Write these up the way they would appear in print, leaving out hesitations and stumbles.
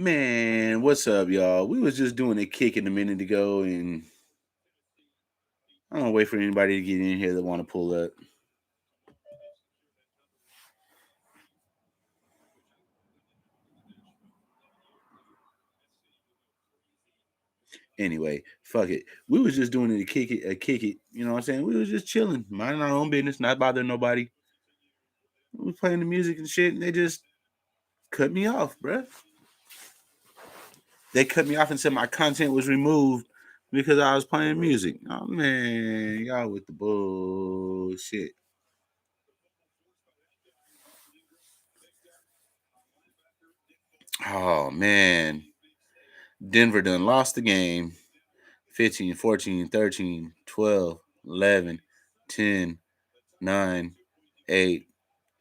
Man, what's up, y'all? We was just doing a kick in a minute ago, and I'm gonna wait for anybody to get in here that want to pull up. Anyway, fuck it. We was just doing it a kick it. You know what I'm saying? We was just chilling, minding our own business, not bothering nobody. We was playing the music and shit, and they just cut me off, bruh. They cut me off and said my content was removed because I was playing music. Oh man, y'all with the bullshit. Oh man, Denver done lost the game. 15, 14, 13, 12, 11, 10, 9, 8,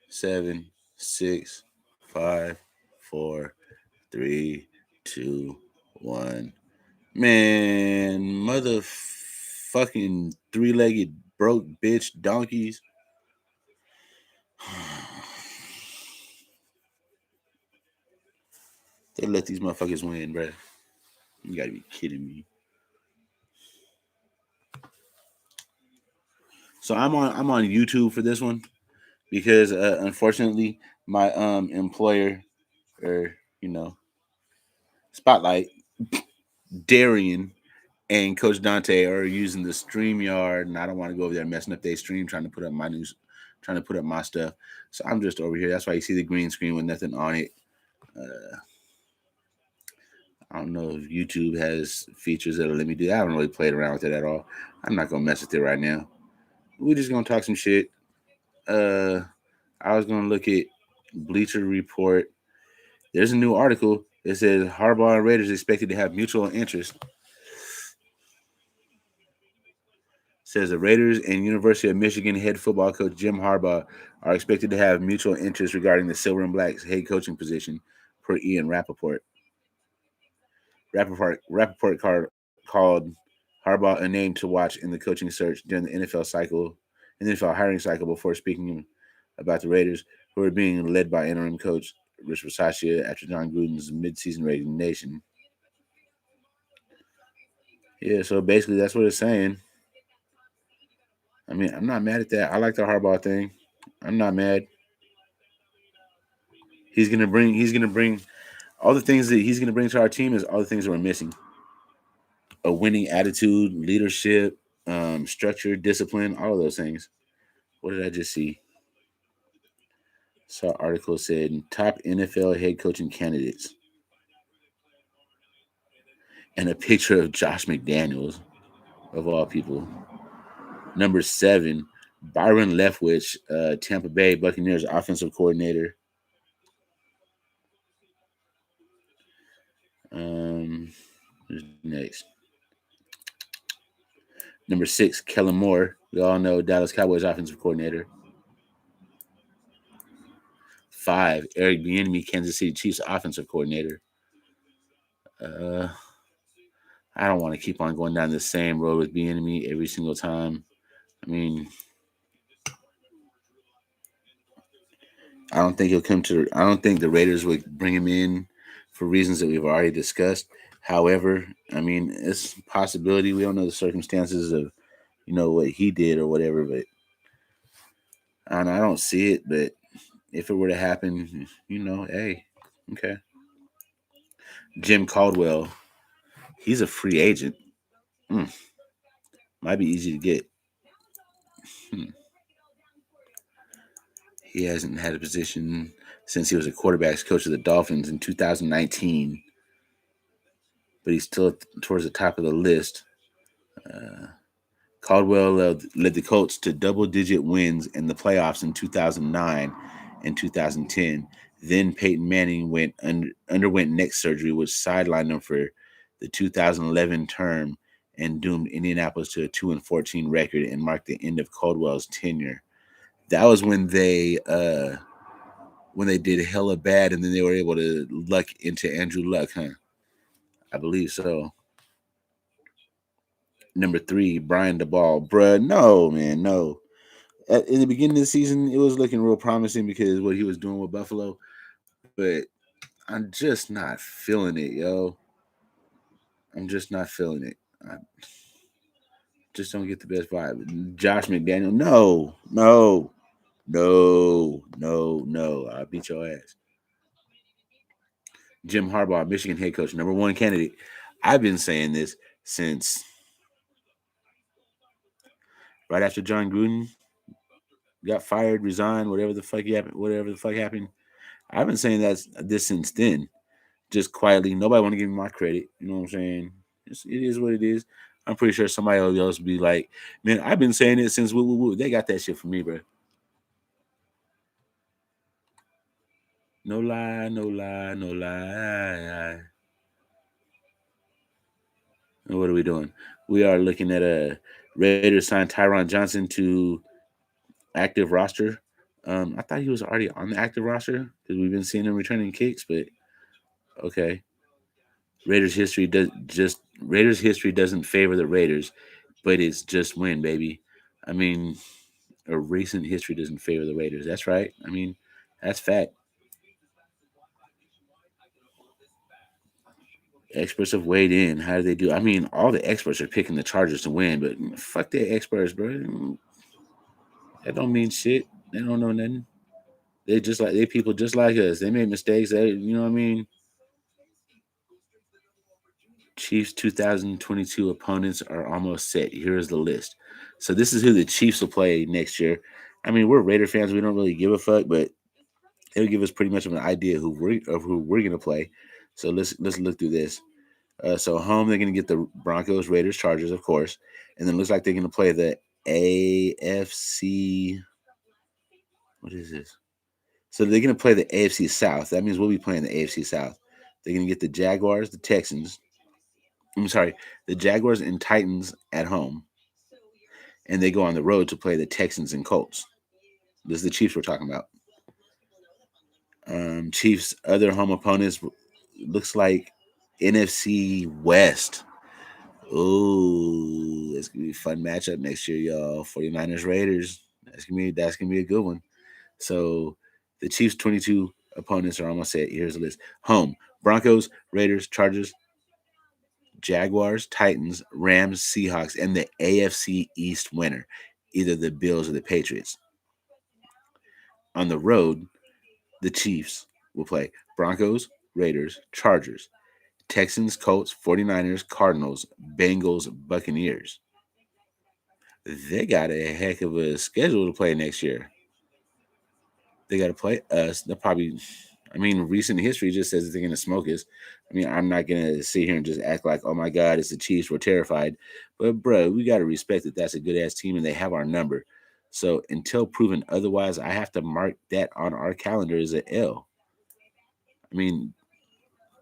7, 6, 5, 4, 3, 2, 1. Man, motherfucking three-legged broke bitch donkeys. They let these motherfuckers win, bruh. You gotta be kidding me. So I'm on YouTube for this one because unfortunately my employer or Spotlight, Darian, and Coach Dante are using the StreamYard, and I don't want to go over there messing up their stream trying to put up my news, trying to put up my stuff. So I'm just over here. That's why you see the green screen with nothing on it. Uh, I don't know if YouTube has features that'll let me do that. I haven't really played around with it at all. I'm not gonna mess with it right now. We're just gonna talk some shit. Uh, I was gonna look at Bleacher Report. There's a new article that says Harbaugh and Raiders expected to have mutual interest. Says the Raiders and University of Michigan head football coach Jim Harbaugh are expected to have mutual interest regarding the Silver and Blacks head coaching position, per Ian Rappaport. Rappaport called Harbaugh a name to watch in the coaching search during the NFL hiring cycle before speaking about the Raiders, who are being led by interim coach Rich Bisaccia after John Gruden's midseason resignation. Yeah, so basically that's what it's saying. I mean, I'm not mad at that. I like the Harbaugh thing. I'm not mad. He's gonna bring all the things that he's gonna bring to our team is all the things that we're missing. A winning attitude, leadership, structure, discipline, all of those things. What did I just see? Saw an article said top NFL head coaching candidates and a picture of Josh McDaniels of all people. Number 7, Byron Leftwich, Tampa Bay Buccaneers offensive coordinator. Who's next? Number 6, Kellen Moore. We all know Dallas Cowboys offensive coordinator. 5, Eric Bieniemy, Kansas City Chiefs offensive coordinator. Uh, I don't want to keep on going down the same road with Bieniemy every single time. I mean, I don't think he'll come to. I don't think the Raiders would bring him in for reasons that we've already discussed. However, I mean, it's a possibility. We don't know the circumstances of what he did or whatever, but I don't see it. But if it were to happen, hey, okay. Jim Caldwell, he's a free agent. Mm, might be easy to get. Hmm. He hasn't had a position since he was a quarterbacks coach of the Dolphins in 2019, but he's still towards the top of the list. Uh, Caldwell led the Colts to double-digit wins in the playoffs in 2009 and 2010. Then Peyton Manning underwent neck surgery, which sidelined him for the 2011 term and doomed Indianapolis to a 2-14 record and marked the end of Caldwell's tenure. That was when they did hella bad, and then they were able to luck into Andrew Luck, huh? I believe so. Number 3, Brian DeBall. Bruh, no, man, no. In the beginning of the season, it was looking real promising because what he was doing with Buffalo. But I'm just not feeling it, yo. I'm just not feeling it. I just don't get the best vibe. Josh McDaniel, no. I'll beat your ass. Jim Harbaugh, Michigan head coach, number one candidate. I've been saying this since right after John Gruden got fired, resigned, whatever the fuck happened. I've been saying this since then. Just quietly, nobody want to give me my credit. You know what I'm saying? It is what it is. I'm pretty sure somebody else will be like, man, I've been saying it since woo woo woo. They got that shit from me, bro. No lie, no lie, no lie. And what are we doing? We are looking at a Raiders sign Tyron Johnson to active roster. I thought he was already on the active roster because we've been seeing him returning kicks, but okay. Raiders history doesn't favor the Raiders, but it's just win, baby. I mean, a recent history doesn't favor the Raiders. That's right. I mean, that's fact. Experts have weighed in. How do they do? I mean, all the experts are picking the Chargers to win, but fuck the experts, bro. That don't mean shit. They don't know nothing. They people just like us. They made mistakes. You know what I mean. Chiefs 2022 opponents are almost set. Here is the list. So this is who the Chiefs will play next year. I mean, we're Raider fans. We don't really give a fuck, but it'll give us pretty much of an idea who we're gonna play. So let's look through this. So home they're gonna get the Broncos, Raiders, Chargers, of course, and then it looks like they're gonna play the AFC. What is this? So they're gonna play the AFC South. That means we'll be playing the AFC South. They're gonna get the Jaguars, the Texans. I'm sorry, the Jaguars and Titans at home, and they go on the road to play the Texans and Colts. This is the Chiefs we're talking about. Chiefs' other home opponents looks like NFC West. Oh, it's gonna be a fun matchup next year, y'all. 49ers Raiders. That's gonna be a good one. So the Chiefs 22 opponents are almost set. Here's the list. Home. Broncos, Raiders, Chargers, Jaguars, Titans, Rams, Seahawks, and the AFC East winner, either the Bills or the Patriots. On the road, the Chiefs will play Broncos, Raiders, Chargers, Texans, Colts, 49ers, Cardinals, Bengals, Buccaneers. They got a heck of a schedule to play next year. They got to play us. They'll probably, I mean, recent history just says that they're going to smoke us. I mean, I'm not going to sit here and just act like, oh my God, it's the Chiefs. We're terrified. But, bro, we got to respect that that's a good ass team and they have our number. So until proven otherwise, I have to mark that on our calendar as an L. I mean,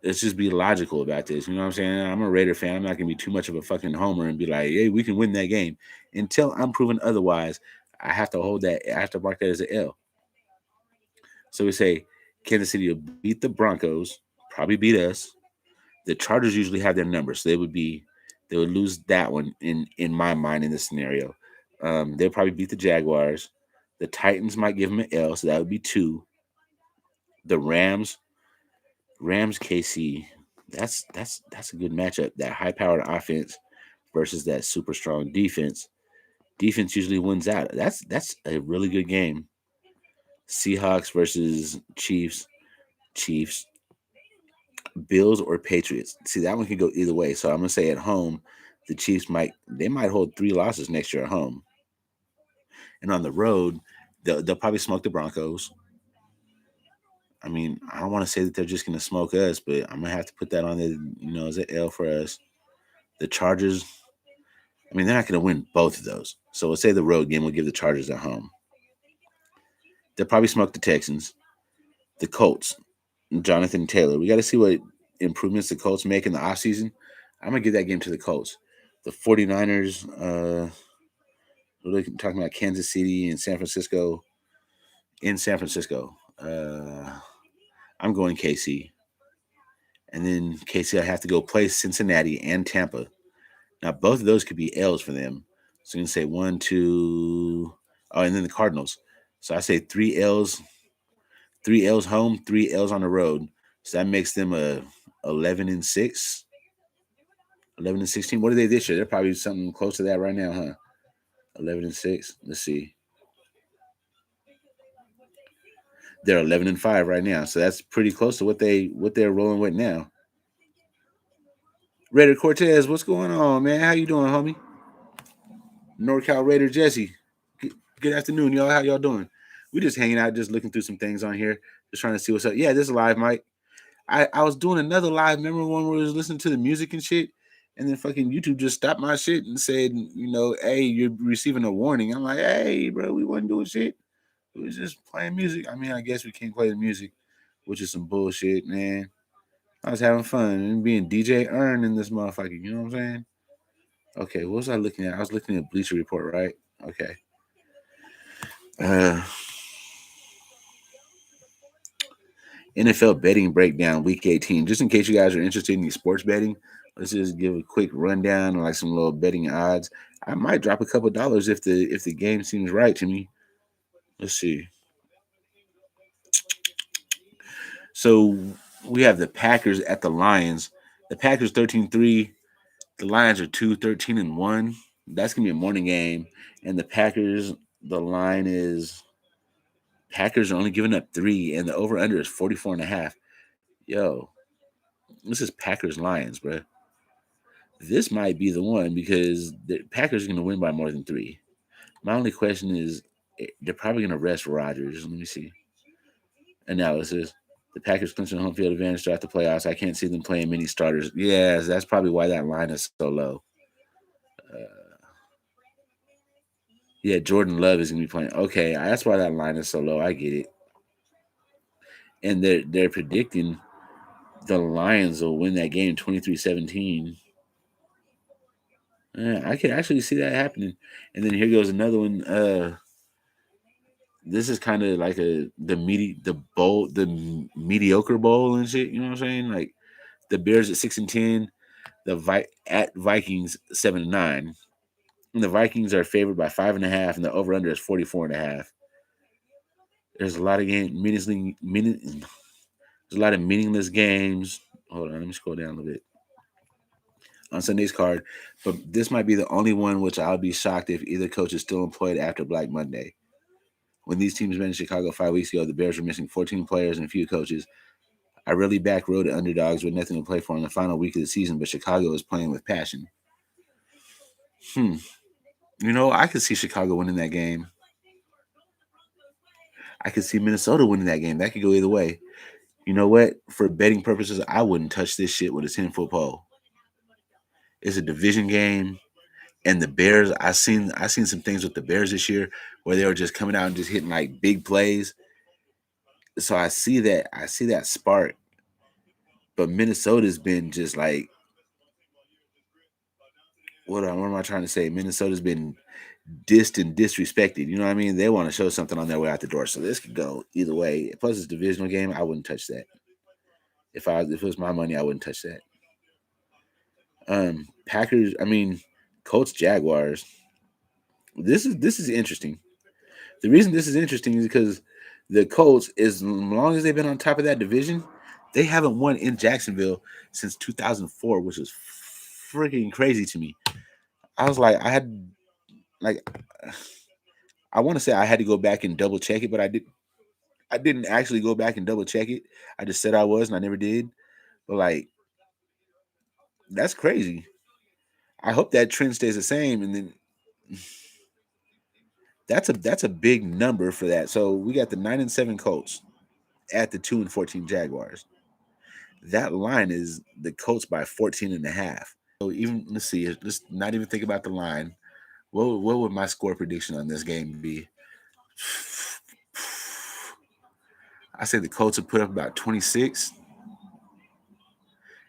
let's just be logical about this. You know what I'm saying? I'm a Raider fan. I'm not gonna be too much of a fucking homer and be like, "Hey, we can win that game." Until I'm proven otherwise, I have to hold that. I have to mark that as an L. So we say Kansas City will beat the Broncos, probably beat us. The Chargers usually have their numbers, so they would lose that one in my mind in this scenario. They'll probably beat the Jaguars. The Titans might give them an L, so that would be two. The Rams, KC. That's a good matchup. That high powered offense versus that super strong defense. Defense usually wins out. That's a really good game. Seahawks versus Chiefs. Chiefs. Bills or Patriots. See, that one could go either way. So I'm gonna say at home, the Chiefs might hold 3 losses next year at home. And on the road, they'll probably smoke the Broncos. I mean, I don't want to say that they're just gonna smoke us, but I'm gonna have to put that on the as an L for us. The Chargers, I mean, they're not going to win both of those. So we'll say the road game will give the Chargers at home. They'll probably smoke the Texans, the Colts, Jonathan Taylor. We got to see what improvements the Colts make in the offseason. I'm going to give that game to the Colts. The 49ers, we're talking about Kansas City and San Francisco. In San Francisco, I'm going KC. And then KC, I have to go play Cincinnati and Tampa. Now, both of those could be L's for them. So you can say one, two, oh, and then the Cardinals. So I say three L's home, 3 L's on the road. So that makes them a 11-6, 11-16. What are they this year? They're probably something close to that right now, huh? 11-6. Let's see. They're 11-5 right now, so that's pretty close to what they're rolling with now. Raider Cortez, what's going on, man? How you doing, homie? NorCal Raider Jesse. Good afternoon, y'all. How y'all doing? We just hanging out, just looking through some things on here, just trying to see what's up. Yeah, this is live, Mike. I was doing another live. Remember when we was listening to the music and shit, and then fucking YouTube just stopped my shit and said, hey, you're receiving a warning. I'm like, hey, bro, we wasn't doing shit. We was just playing music. I mean, I guess we can't play the music, which is some bullshit, man. I was having fun and being DJ Earn in this motherfucker. You know what I'm saying? Okay, what was I looking at? I was looking at Bleacher Report, right? Okay. NFL betting breakdown week 18. Just in case you guys are interested in sports betting, let's just give a quick rundown on like some little betting odds. I might drop a couple dollars if the game seems right to me. Let's see. So we have the Packers at the Lions. The Packers 13-3. The Lions are 2-13-1. That's gonna be a morning game. And the Packers, the line is Packers are only giving up 3, and the over-under is 44.5. Yo, this is Packers Lions, bro. This might be the one because the Packers are going to win by more than 3. My only question is they're probably going to rest Rodgers. Let me see. Analysis. The Packers clinching home field advantage throughout the playoffs. I can't see them playing many starters. Yes, that's probably why that line is so low. Yeah, Jordan Love is going to be playing. Okay, that's why that line is so low. I get it. And they're predicting the Lions will win that game 23-17. I can actually see that happening. And then here goes another one. This is kind of like the mediocre bowl and shit. You know what I'm saying? Like the Bears at 6-10, at Vikings 7-9, and the Vikings are favored by 5.5, and the over under is 44.5. There's a lot of there's a lot of meaningless games. Hold on, let me scroll down a little bit on Sunday's card, but this might be the only one which I'll be shocked if either coach is still employed after Black Monday. When these teams met in Chicago 5 weeks ago, the Bears were missing 14 players and a few coaches. I really back road underdogs with nothing to play for in the final week of the season, but Chicago is playing with passion. I could see Chicago winning that game. I could see Minnesota winning that game. That could go either way. You know what? For betting purposes, I wouldn't touch this shit with a 10-foot pole. It's a division game. And the Bears, I seen some things with the Bears this year where they were just coming out and just hitting like big plays. So I see that spark. But Minnesota's been just like, what am I trying to say? Minnesota's been dissed and disrespected. You know what I mean? They want to show something on their way out the door. So this could go either way. Plus, it's a divisional game. I wouldn't touch that. If it was my money, I wouldn't touch that. Packers. Colts, Jaguars. This is interesting. The reason this is interesting is because the Colts, as long as they've been on top of that division, they haven't won in Jacksonville since 2004, which is freaking crazy to me. I was like, I want to say I had to go back and double check it, but I didn't actually go back and double check it. I just said I was, and I never did. But like, that's crazy. I hope that trend stays the same, and then that's a big number for that. So we got the 9-7 Colts at the 2-14 Jaguars. That line is the Colts by 14.5. So even let's see, let's not even think about the line. What would my score prediction on this game be? I say the Colts would put up about 26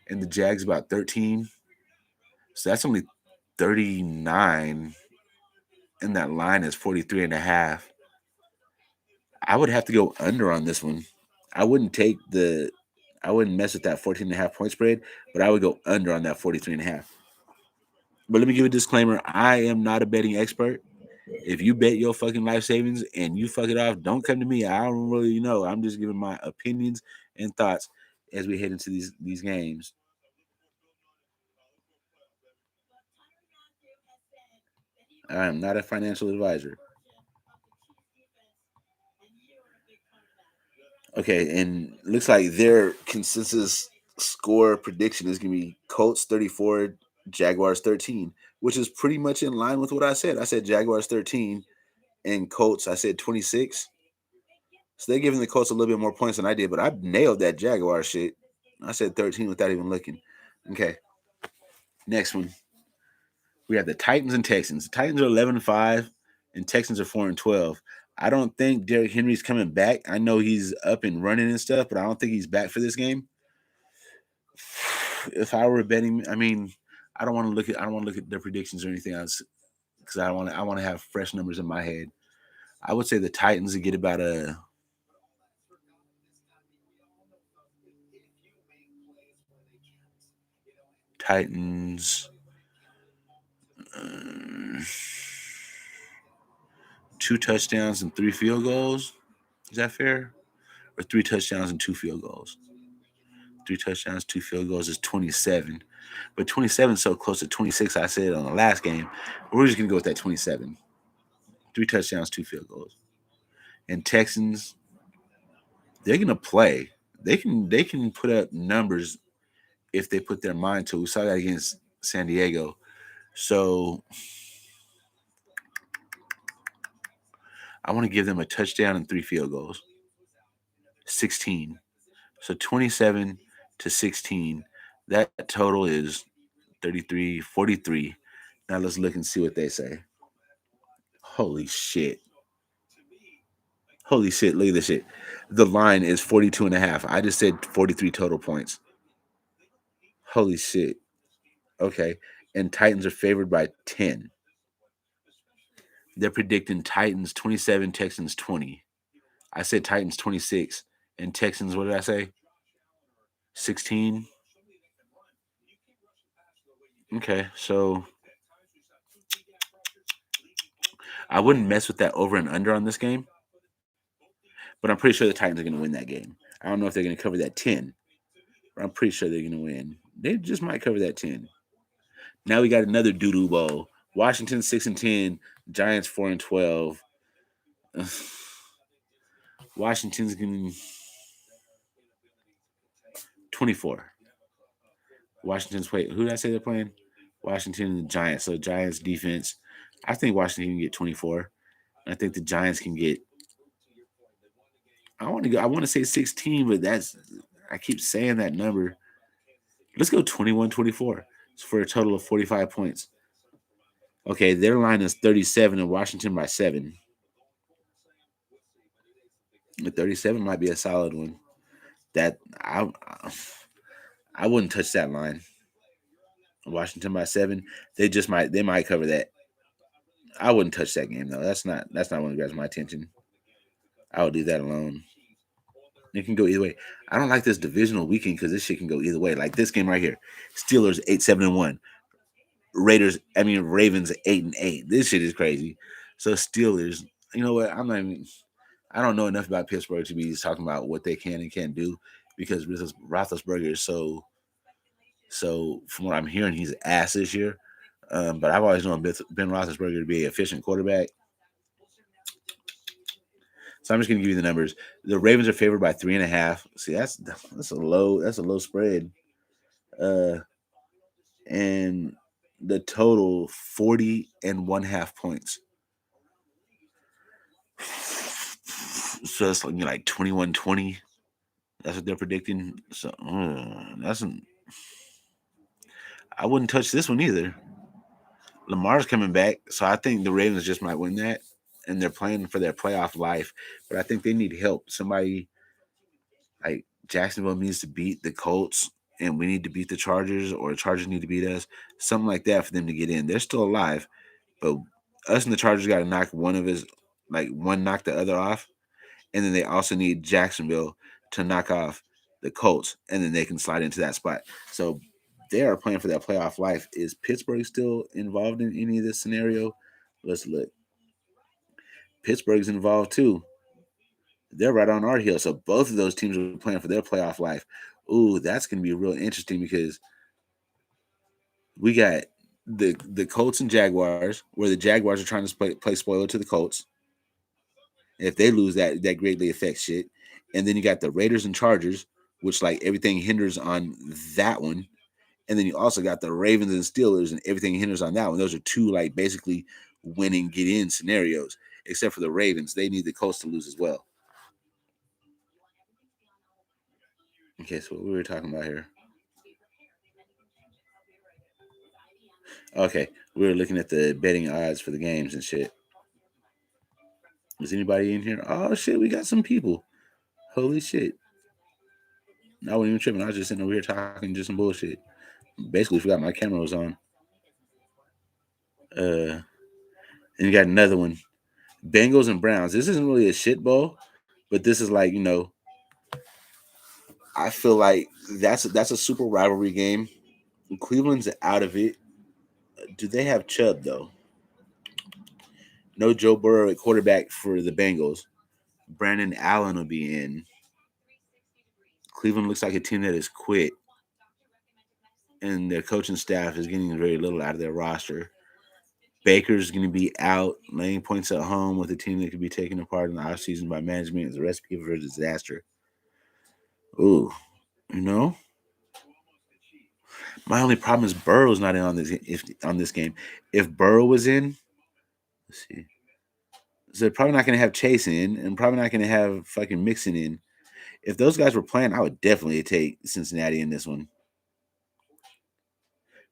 and the Jags about 13. So that's only 39. And that line is 43.5. I would have to go under on this one. I wouldn't mess with that 14.5 point spread, but I would go under on that 43.5. But let me give a disclaimer. I am not a betting expert. If you bet your fucking life savings and you fuck it off, don't come to me. I don't really know. I'm just giving my opinions and thoughts. as we head into these games. I am not a financial advisor. Okay, and looks like their consensus score prediction is going to be Colts 34, Jaguars 13, which is pretty much in line with what I said. I said Jaguars 13 and Colts, I said 26. So they're giving the Colts a little bit more points than I did, but I nailed that Jaguar shit. I said 13 without even looking. Okay, next one. We have the Titans and Texans. The Titans are 11-5, and Texans are 4-12. I don't think Derrick Henry's coming back. I know he's up and running and stuff, but I don't think he's back for this game. If I were betting, I mean, I don't want to look at their predictions or anything else because I want to have fresh numbers in my head. I would say the Titans would get about a Titans 2 touchdowns and 3 field goals. Is that fair? Or 3 touchdowns and 2 field goals? 3 touchdowns, 2 field goals is 27. But 27 is so close to 26, I said on the last game. We're just going to go with that 27. 3 touchdowns, 2 field goals. And Texans, they're going to play. They can put up numbers if they put their mind to it. We saw that against San Diego. So I want to give them a touchdown and 3 field goals. 16. So 27 to 16. That total is 33, 43. Now let's look and see what they say. Holy shit. Holy shit. Look at this shit. The line is 42.5. I just said 43 total points. Holy shit. Okay. And Titans are favored by 10. They're predicting Titans 27, Texans 20. I said Titans 26 and Texans, what did I say? 16. Okay, so I wouldn't mess with that over and under on this game, but I'm pretty sure the Titans are going to win that game. I don't know if they're going to cover that 10, but I'm pretty sure they're going to win. They just might cover that 10. Now we got another doo-doo bowl. Washington 6-10, Giants 4-12. Washington's going 24. Washington's who did I say they're playing? Washington and the Giants. So Giants defense. I think Washington can get 24. I think the Giants can get. I want to say 16, but I keep saying that number. Let's go 21-24 for a total of 45 points. Okay, their line is 37 and Washington by 7. The 37 might be a solid one. That I wouldn't touch that line. Washington by 7. They might cover that. I wouldn't touch that game though. That's not one that grabs my attention. I would do that alone. It can go either way. I don't like this divisional weekend because this shit can go either way. Like this game right here, Steelers 8-7-1, Ravens 8-8. This shit is crazy. So Steelers, you know what? I don't know enough about Pittsburgh to be talking about what they can and can't do because Roethlisberger is so. From what I'm hearing, he's ass this year. But I've always known Ben Roethlisberger to be an efficient quarterback. So I'm just going to give you the numbers. The Ravens are favored by 3.5. See, that's a low spread. And the total 40.5 points. So that's like 21-20. That's what they're predicting. So I wouldn't touch this one either. Lamar's coming back, so I think the Ravens just might win that, and they're playing for their playoff life. But I think they need help. Somebody like Jacksonville needs to beat the Colts, and we need to beat the Chargers, or the Chargers need to beat us. Something like that for them to get in. They're still alive, but us and the Chargers got to knock one knock the other off, and then they also need Jacksonville to knock off the Colts, and then they can slide into that spot. So they are playing for that playoff life. Is Pittsburgh still involved in any of this scenario? Let's look. Pittsburgh's involved too. They're right on our heel. So both of those teams are playing for their playoff life. Ooh, that's going to be real interesting because we got the Colts and Jaguars, where the Jaguars are trying to play spoiler to the Colts. If they lose, that greatly affects shit. And then you got the Raiders and Chargers, which like everything hinders on that one. And then you also got the Ravens and Steelers, and everything hinders on that one. Those are two like basically winning get in scenarios. Except for the Ravens, they need the Colts to lose as well. Okay, so what we were talking about here. Okay, we were looking at the betting odds for the games and shit. Is anybody in here? Oh shit, we got some people. Holy shit. I wasn't even tripping. I was just sitting over here talking just some bullshit. Basically forgot my camera was on. And you got another one. Bengals and Browns. This isn't really a shit bowl, but this is like, I feel like that's a super rivalry game. Cleveland's out of it. Do they have Chubb though? No Joe Burrow at quarterback for the Bengals. Brandon Allen will be in. Cleveland looks like a team that has quit, and their coaching staff is getting very little out of their roster. Baker's going to be out, laying points at home with a team that could be taken apart in the offseason by management is a recipe for a disaster. Ooh, you know, my only problem is Burrow's not in on this game. If Burrow was in, let's see. So they're probably not going to have Chase in, and probably not going to have fucking Mixon in. If those guys were playing, I would definitely take Cincinnati in this one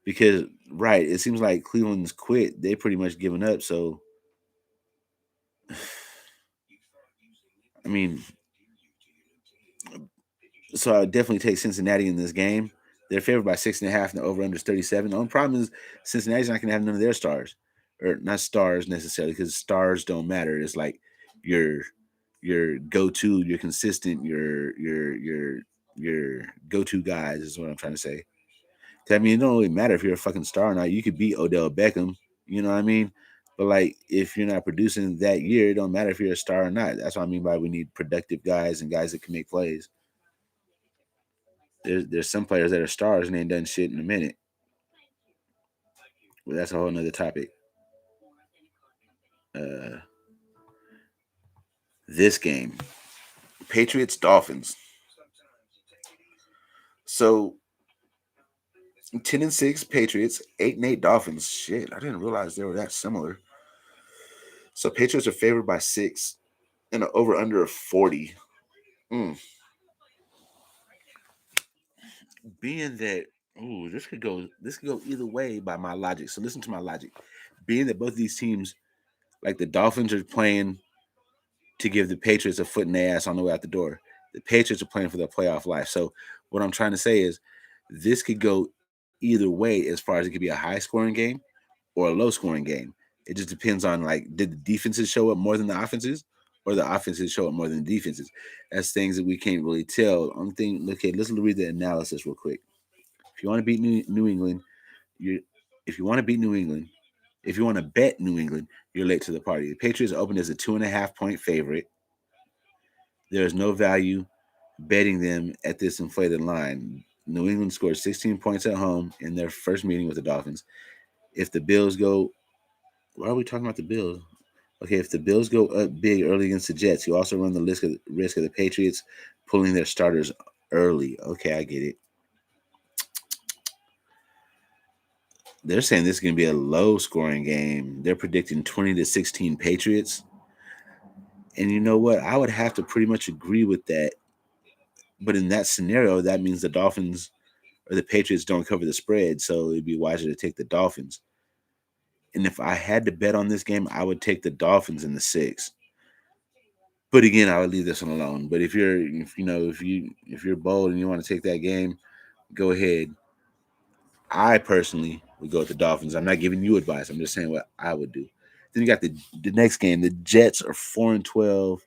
because, right, it seems like Cleveland's quit. They pretty much given up. So, I mean, so I would definitely take Cincinnati in this game. They're favored by 6.5, and the over under is 37. The only problem is Cincinnati's not going to have none of their stars, or not stars necessarily, because stars don't matter. It's like your go to, your consistent, your go to guys is what I'm trying to say. I mean, it don't really matter if you're a fucking star or not. You could beat Odell Beckham, you know what I mean? But like, if you're not producing that year, it don't matter if you're a star or not. That's what I mean by we need productive guys and guys that can make plays. There's some players that are stars and ain't done shit in a minute. Well, that's a whole nother topic. Uh, this game, Patriots Dolphins. So 10-6 Patriots, 8-8 Dolphins. Shit, I didn't realize they were that similar. So Patriots are favored by 6 and an over under of 40. Mm. Being that, ooh, this could go either way by my logic. So listen to my logic. Being that both of these teams, like the Dolphins, are playing to give the Patriots a foot in the ass on the way out the door. The Patriots are playing for their playoff life. So what I'm trying to say is this could go either way as far as it could be a high scoring game or a low scoring game. It just depends on like did the defenses show up more than the offenses or the offenses show up more than the defenses. That's things that we can't really tell. Only thing, okay, let's read the analysis real quick. If you want to beat New England, you if you want to beat New England, if you want to bet New England, you're late to the party. The Patriots opened as a 2.5 point favorite. There is no value betting them at this inflated line. New England scored 16 points at home in their first meeting with the Dolphins. If the Bills go, why are we talking about the Bills? Okay, if the Bills go up big early against the Jets, you also run the risk of the Patriots pulling their starters early. Okay, I get it. They're saying this is going to be a low scoring game. They're predicting 20-16 Patriots. And you know what? I would have to pretty much agree with that. But in that scenario, that means the Dolphins or the Patriots don't cover the spread. So it'd be wiser to take the Dolphins. And if I had to bet on this game, I would take the Dolphins in the 6. But again, I would leave this one alone. But if you're bold and you want to take that game, go ahead. I personally would go with the Dolphins. I'm not giving you advice. I'm just saying what I would do. Then you got the next game. The Jets are 4-12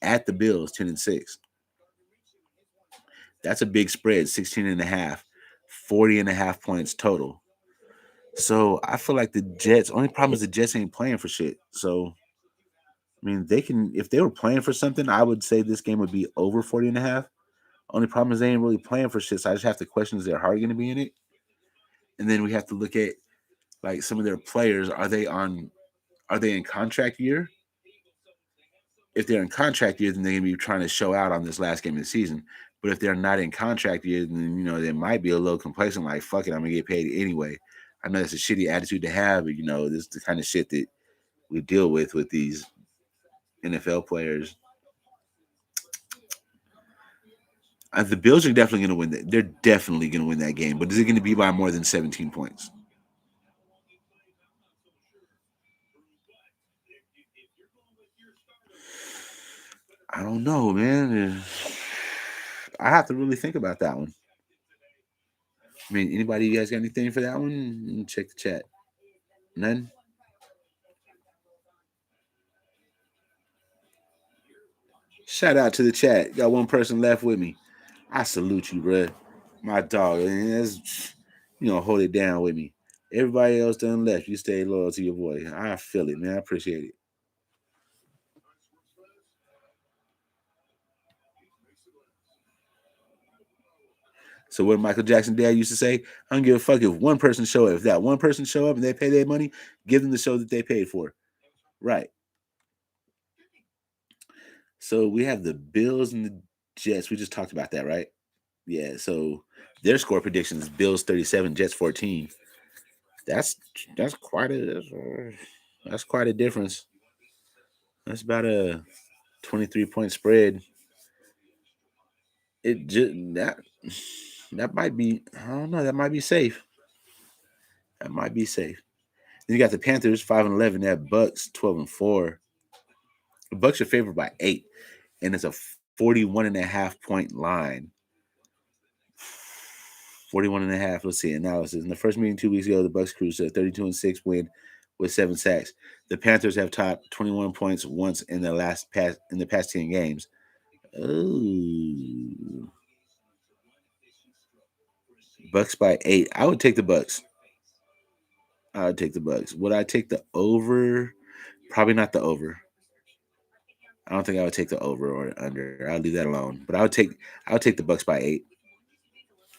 at the Bills, 10-6. That's a big spread, 16 and a half, 40 and a half points total. So I feel like the Jets, only problem is the Jets ain't playing for shit. So I mean, they can, if they were playing for something, I would say this game would be over 40.5. Only problem is they ain't really playing for shit. So I just have to question, is their heart going to be in it? And then we have to look at like some of their players. Are they in contract year? If they're in contract year, then they're gonna be trying to show out on this last game of the season. But if they're not in contract year, then they might be a little complacent, like fuck it, I'm gonna get paid anyway. I know that's a shitty attitude to have, but this is the kind of shit that we deal with these NFL players. The Bills are definitely gonna win that. They're definitely gonna win that game, but is it gonna be by more than 17 points? I don't know, man. I have to really think about that one. I mean, anybody, you guys got anything for that one? Check the chat. None? Shout out to the chat. Got one person left with me. I salute you, bro. My dog. Hold it down with me. Everybody else done left. You stay loyal to your boy. I feel it, man. I appreciate it. So what Michael Jackson dad used to say, I don't give a fuck if one person show up. If that one person show up and they pay their money, give them the show that they paid for. Right. So we have the Bills and the Jets. We just talked about that, right? Yeah. So their score predictions: Bills 37, Jets 14. That's quite a difference. That's about a 23-point spread. It just that might be, I don't know, that might be safe. That might be safe. Then you got the Panthers 5-11. That Bucks 12-4. The Bucks are favored by 8, and it's a 41.5 point line. 41.5. Let's see analysis. In the first meeting 2 weeks ago, the Bucks cruised to a 32-6 win with 7 sacks. The Panthers have topped 21 points once in the past 10 games. Oh, Bucks by 8. I would take the Bucks. I would take the Bucks. Would I take the over? Probably not the over. I don't think I would take the over or under. I'll leave that alone. But I would take the Bucks by 8.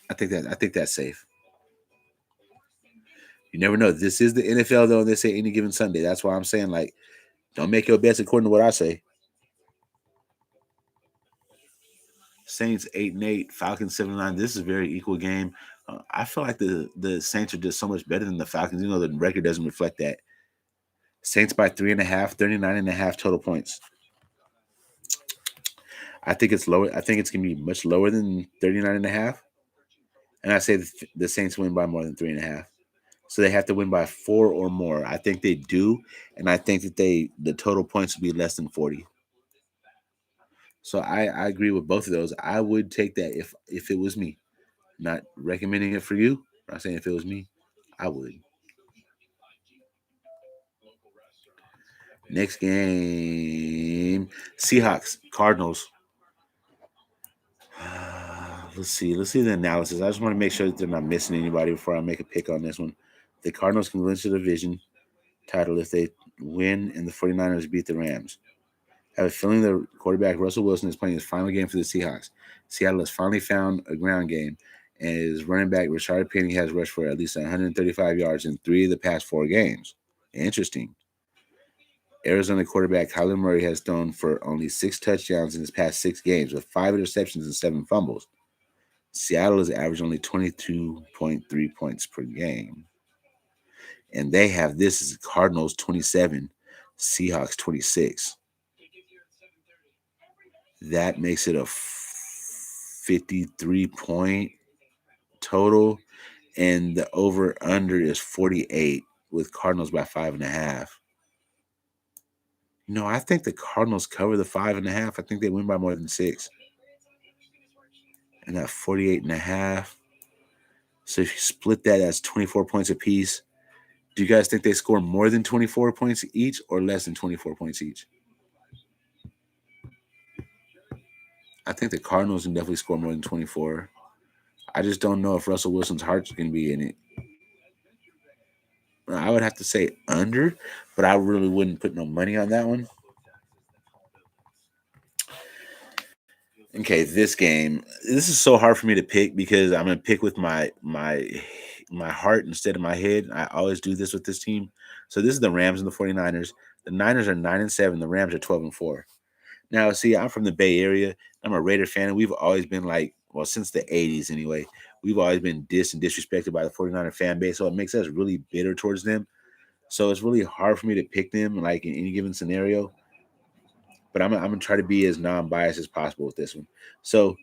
I think that's safe. You never know. This is the NFL though, and they say any given Sunday. That's why I'm saying, like, don't make your bets according to what I say. Saints 8-8, Falcons 7-9. This is a very equal game. I feel like the Saints are just so much better than the Falcons. The record doesn't reflect that. Saints by 3.5, 39.5 total points. I think it's lower. I think it's gonna be much lower than 39.5. And I say the Saints win by more than 3.5. So they have to win by 4 or more. I think they do, and I think that the total points will be less than 40. So I agree with both of those. I would take that if it was me. Not recommending it for you. I'm not saying if it was me, I would. Next game, Seahawks, Cardinals. Let's see the analysis. I just want to make sure that they're not missing anybody before I make a pick on this one. The Cardinals can clinch the division title if they win and the 49ers beat the Rams. I have a feeling the quarterback Russell Wilson is playing his final game for the Seahawks. Seattle has finally found a ground game, and his running back Rashard Penny has rushed for at least 135 yards in 3 of the past 4 games. Interesting. Arizona quarterback Kyler Murray has thrown for only 6 touchdowns in his past 6 games, with 5 interceptions and 7 fumbles. Seattle has averaged only 22.3 points per game. And they have this as Cardinals 27, Seahawks 26. That makes it a 53-point total. And the over-under is 48 with Cardinals by 5.5. I think the Cardinals cover the 5.5. I think they win by more than 6. And that 48.5. So if you split that, that's 24 points apiece. Do you guys think they score more than 24 points each or less than 24 points each? I think the Cardinals can definitely score more than 24. I just don't know if Russell Wilson's heart's going to be in it. I would have to say under, but I really wouldn't put no money on that one. Okay, this game. This is so hard for me to pick because I'm gonna pick with my heart instead of my head. I always do this with this team. So this is the Rams and the 49ers. The Niners are 9-7. The Rams are 12-4. Now, see, I'm from the Bay Area. I'm a Raider fan, and we've always been like, well, since the 80s anyway, we've always been dissed and disrespected by the 49er fan base. So it makes us really bitter towards them. So it's really hard for me to pick them like in any given scenario. But I'm gonna try to be as non-biased as possible with this one. So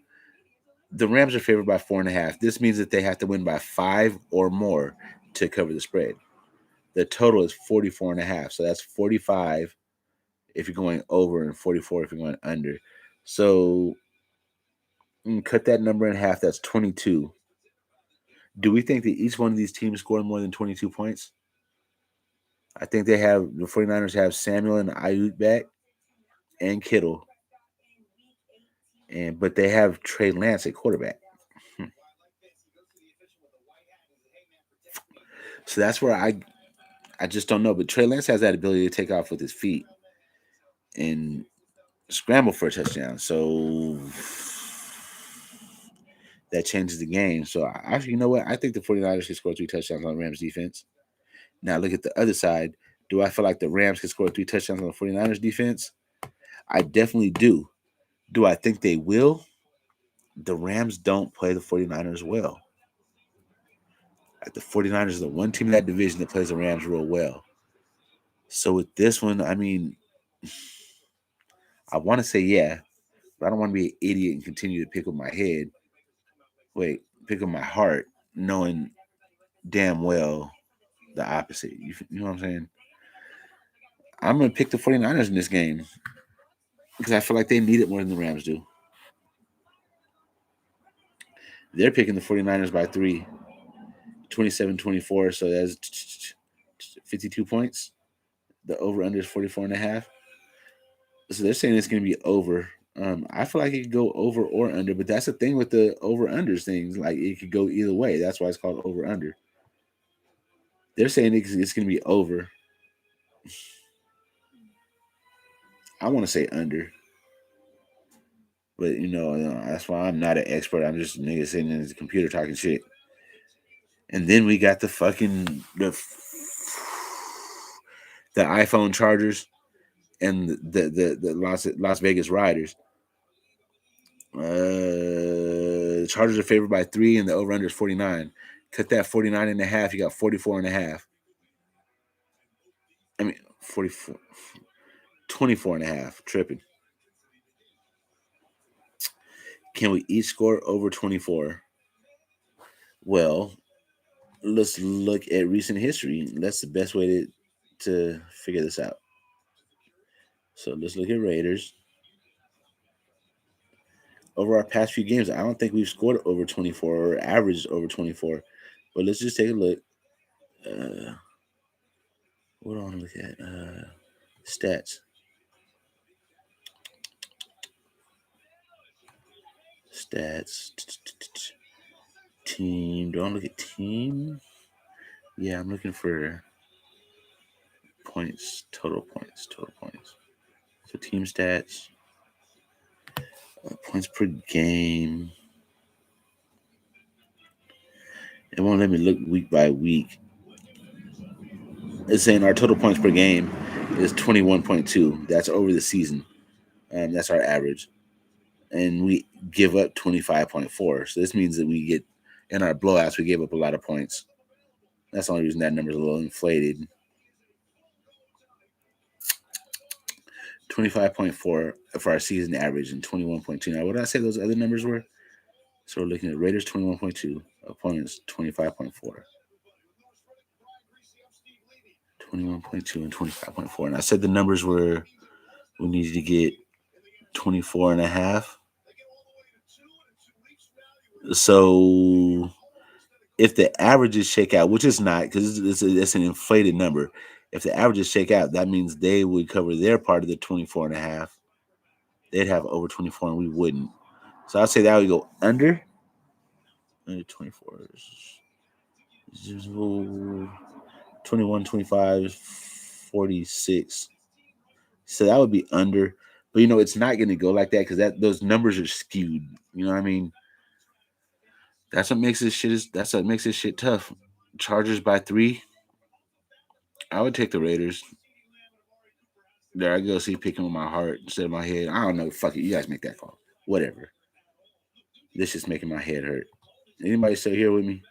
the Rams are favored by 4.5. This means that they have to win by 5 or more to cover the spread. The total is 44.5. So that's 45 if you're going over and 44 if you're going under. So cut that number in half. That's 22. Do we think that each one of these teams scored more than 22 points? I think the 49ers have Samuel and Ayuk back and Kittle. But they have Trey Lance at quarterback. Hmm. So that's where I just don't know. But Trey Lance has that ability to take off with his feet and scramble for a touchdown. So that changes the game. So actually, you know what? I think the 49ers can score 3 touchdowns on the Rams defense. Now look at the other side. Do I feel like the Rams can score 3 touchdowns on the 49ers defense? I definitely do. Do I think they will? The Rams don't play the 49ers well. Like the 49ers are the one team in that division that plays the Rams real well. So with this one, I mean, I want to say yeah, but I don't want to be an idiot and continue to pick with my head. Wait, pick with my heart, knowing damn well the opposite. You know what I'm saying? I'm going to pick the 49ers in this game because I feel like they need it more than the Rams do. They're picking the 49ers by 3, 27-24. So that's 52 points. The over under is 44.5. So they're saying it's going to be over. I feel like it could go over or under, but that's the thing with the over unders things. Like it could go either way. That's why it's called over under. They're saying it's going to be over. I want to say under, but that's why I'm not an expert. I'm just a nigga sitting in his computer talking shit. And then we got the iPhone chargers and the Las Vegas Riders. The Chargers are favored by 3, and the over under is 49. Cut that 49.5. You got 44.5. I mean 44, 24.5. Tripping. Can we each score over 24? Well, let's look at recent history. That's the best way to figure this out. So let's look at Raiders. Over our past few games, I don't think we've scored over 24 or averaged over 24. But let's just take a look. What do I want to look at? Stats. Stats. Team. Do I look at team? Yeah, I'm looking for points. Total points. So team stats. Points per game. It won't let me look week by week. It's saying our total points per game is 21.2. That's over the season. That's our average. And we give up 25.4. So this means that we get, in our blowouts, we gave up a lot of points. That's the only reason that number is a little inflated. 25.4 for our season average and 21.2. Now, what did I say those other numbers were? So we're looking at Raiders 21.2, opponents 25.4. 21.2 and 25.4. And I said the numbers were we needed to get 24.5. So if the averages shake out, which is not because it's an inflated number, if the averages shake out, that means they would cover their part of the 24.5. They'd have over 24 and we wouldn't. So I'd say that would go under 24. 21, 25, 46. So that would be under. But you know, it's not going to go like that because those numbers are skewed. You know what I mean? That's what makes this shit. That's what makes this shit tough. Chargers by 3. I would take the Raiders. There I go. See, picking with my heart instead of my head. I don't know. Fuck it. You guys make that call. Whatever. This is making my head hurt. Anybody still here with me?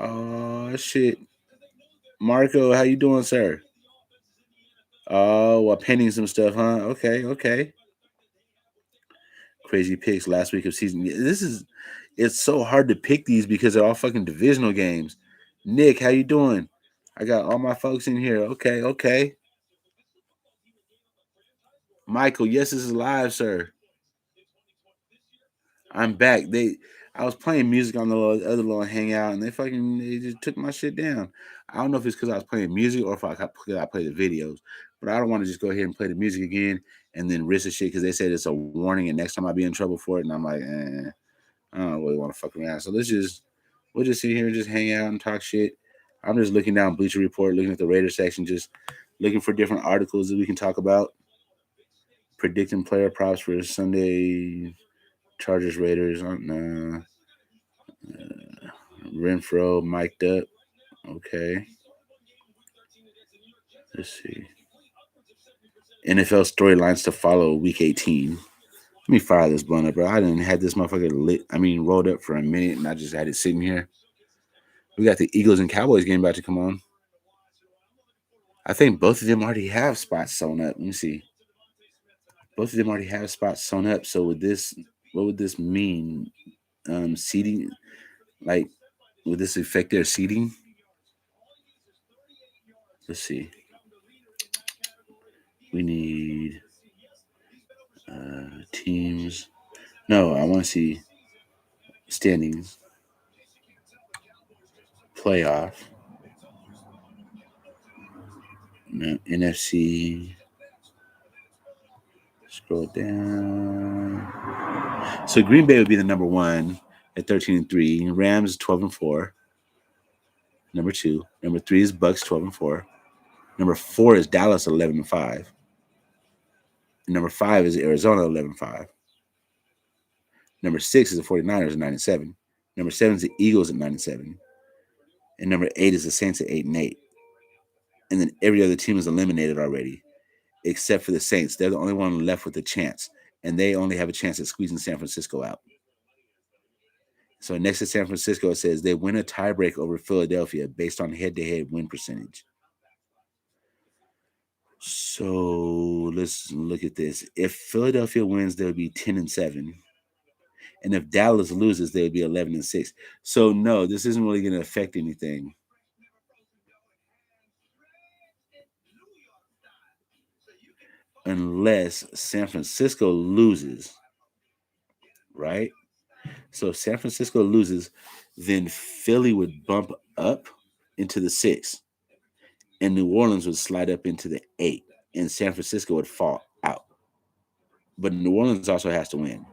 Oh shit, Marco, how you doing, sir? Oh, well, painting some stuff, huh? Okay, okay. Crazy picks last week of season. It's so hard to pick these because they're all fucking divisional games. Nick, how you doing? I got all my folks in here. Okay, okay. Michael, yes, this is live, sir. I'm back. I was playing music on the other little hangout, and they just took my shit down. I don't know if it's because I was playing music or if I play the videos, but I don't want to just go ahead and play the music again and then risk the shit because they said it's a warning and next time I'll be in trouble for it. And I'm like, I don't really want to fuck around. So we'll just sit here and just hang out and talk shit. I'm just looking down Bleacher Report, looking at the Raiders section, just looking for different articles that we can talk about. Predicting player props for Sunday Chargers Raiders. Nah. Renfro mic'd up. Okay. Let's see. NFL storylines to follow week 18. Let me fire this blunt up, bro. I didn't had this motherfucker rolled up for a minute and I just had it sitting here. We got the Eagles and Cowboys game about to come on. I think both of them already have spots sewn up. Let me see. Both of them already have spots sewn up. So what would this mean? Seating, like, would this affect their seating? Let's see. We need teams. No, I want to see standings, playoff, no, NFC. Scroll down. So Green Bay would be the number 1 at 13-3. Rams 12-4. Number 2. Number 3 is Bucks 12-4. Number 4 is Dallas 11-5. And number 5 is Arizona 11-5. Number 6 is the 49ers at 9-7. Number 7 is the Eagles at 9-7. And number 8 is the Saints at 8-8. And then every other team is eliminated already, except for the Saints. They're the only one left with a chance, and they only have a chance at squeezing San Francisco out. So next to San Francisco, it says they win a tiebreak over Philadelphia based on head-to-head win percentage. So let's look at this. If Philadelphia wins, they'll be 10-7. And if Dallas loses, they'll be 11-6. So no, this isn't really going to affect anything. Unless San Francisco loses, right? So if San Francisco loses, then Philly would bump up into the 6, and New Orleans would slide up into the 8, and San Francisco would fall out. But New Orleans also has to win.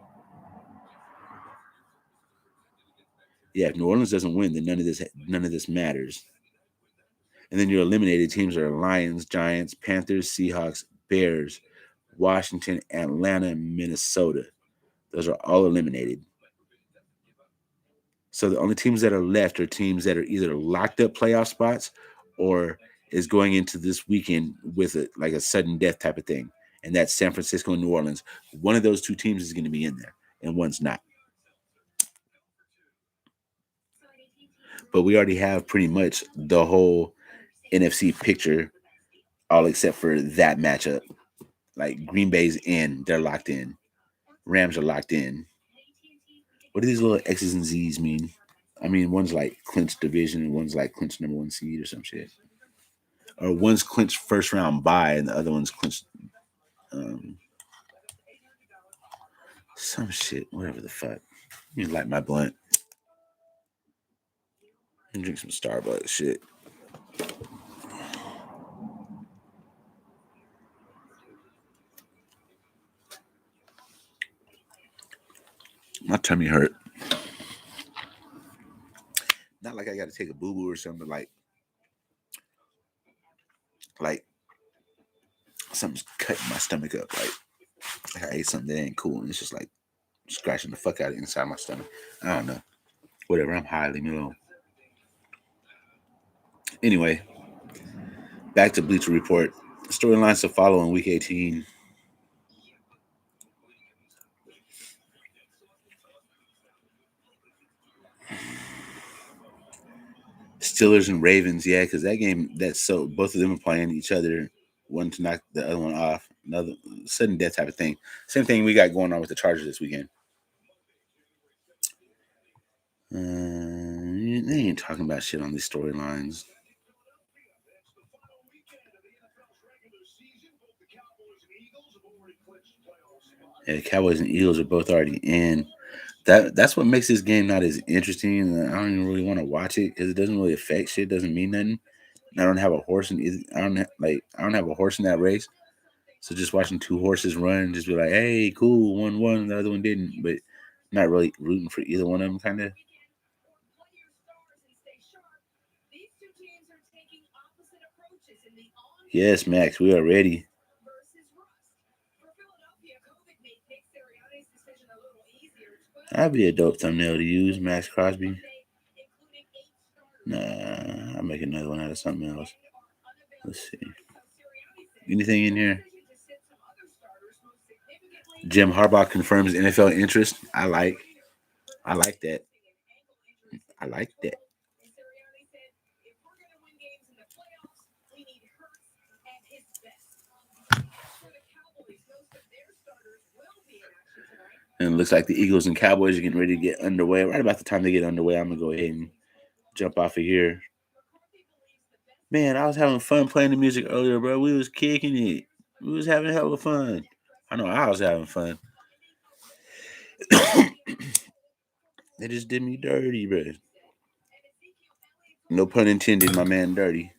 Yeah, if New Orleans doesn't win, then none of this matters. And then your eliminated teams are Lions, Giants, Panthers, Seahawks, Bears, Washington, Atlanta, and Minnesota. Those are all eliminated. So the only teams that are left are teams that are either locked up playoff spots or is going into this weekend with a sudden death type of thing. And that's San Francisco and New Orleans. One of those two teams is going to be in there, and one's not. But we already have pretty much the whole NFC picture, all except for that matchup. Like Green Bay's in, they're locked in. Rams are locked in. What do these little X's and Z's mean? I mean, one's like clinch division and one's like clinch number 1 seed or some shit. Or one's clinched first round bye and the other one's clinched some shit, whatever the fuck. You light my blunt and drink some Starbucks shit. My tummy hurt. Not like I got to take a boo boo or something, but like something's cutting my stomach up. Like I ate something that ain't cool, and it's just like scratching the fuck out of inside my stomach. I don't know. Whatever. I'm high. Leave me alone. Anyway, back to Bleacher Report. Storylines to follow in Week 18. Steelers and Ravens, yeah, because that game, that's so both of them are playing each other, one to knock the other one off, another sudden death type of thing. Same thing we got going on with the Chargers this weekend. They ain't talking about shit on these storylines. Yeah, Cowboys and Eagles are both already in. That's what makes this game not as interesting. I don't even really want to watch it because it doesn't really affect shit. It doesn't mean nothing. I don't have a horse in either. I don't have a horse in that race. So just watching two horses run, just be like, hey, cool, one won, the other one didn't. But not really rooting for either one of them, kind of. Yes, Max, we are ready. That'd be a dope thumbnail to use, Max Crosby. Nah, I'll make another one out of something else. Let's see. Anything in here? Jim Harbaugh confirms NFL interest. I like that. I like that. And it looks like the Eagles and Cowboys are getting ready to get underway. Right about the time they get underway, I'm gonna go ahead and jump off of here. Man, I was having fun playing the music earlier, bro. We was kicking it. We was having hell of fun. I know I was having fun. They just did me dirty, bro. No pun intended, my man dirty.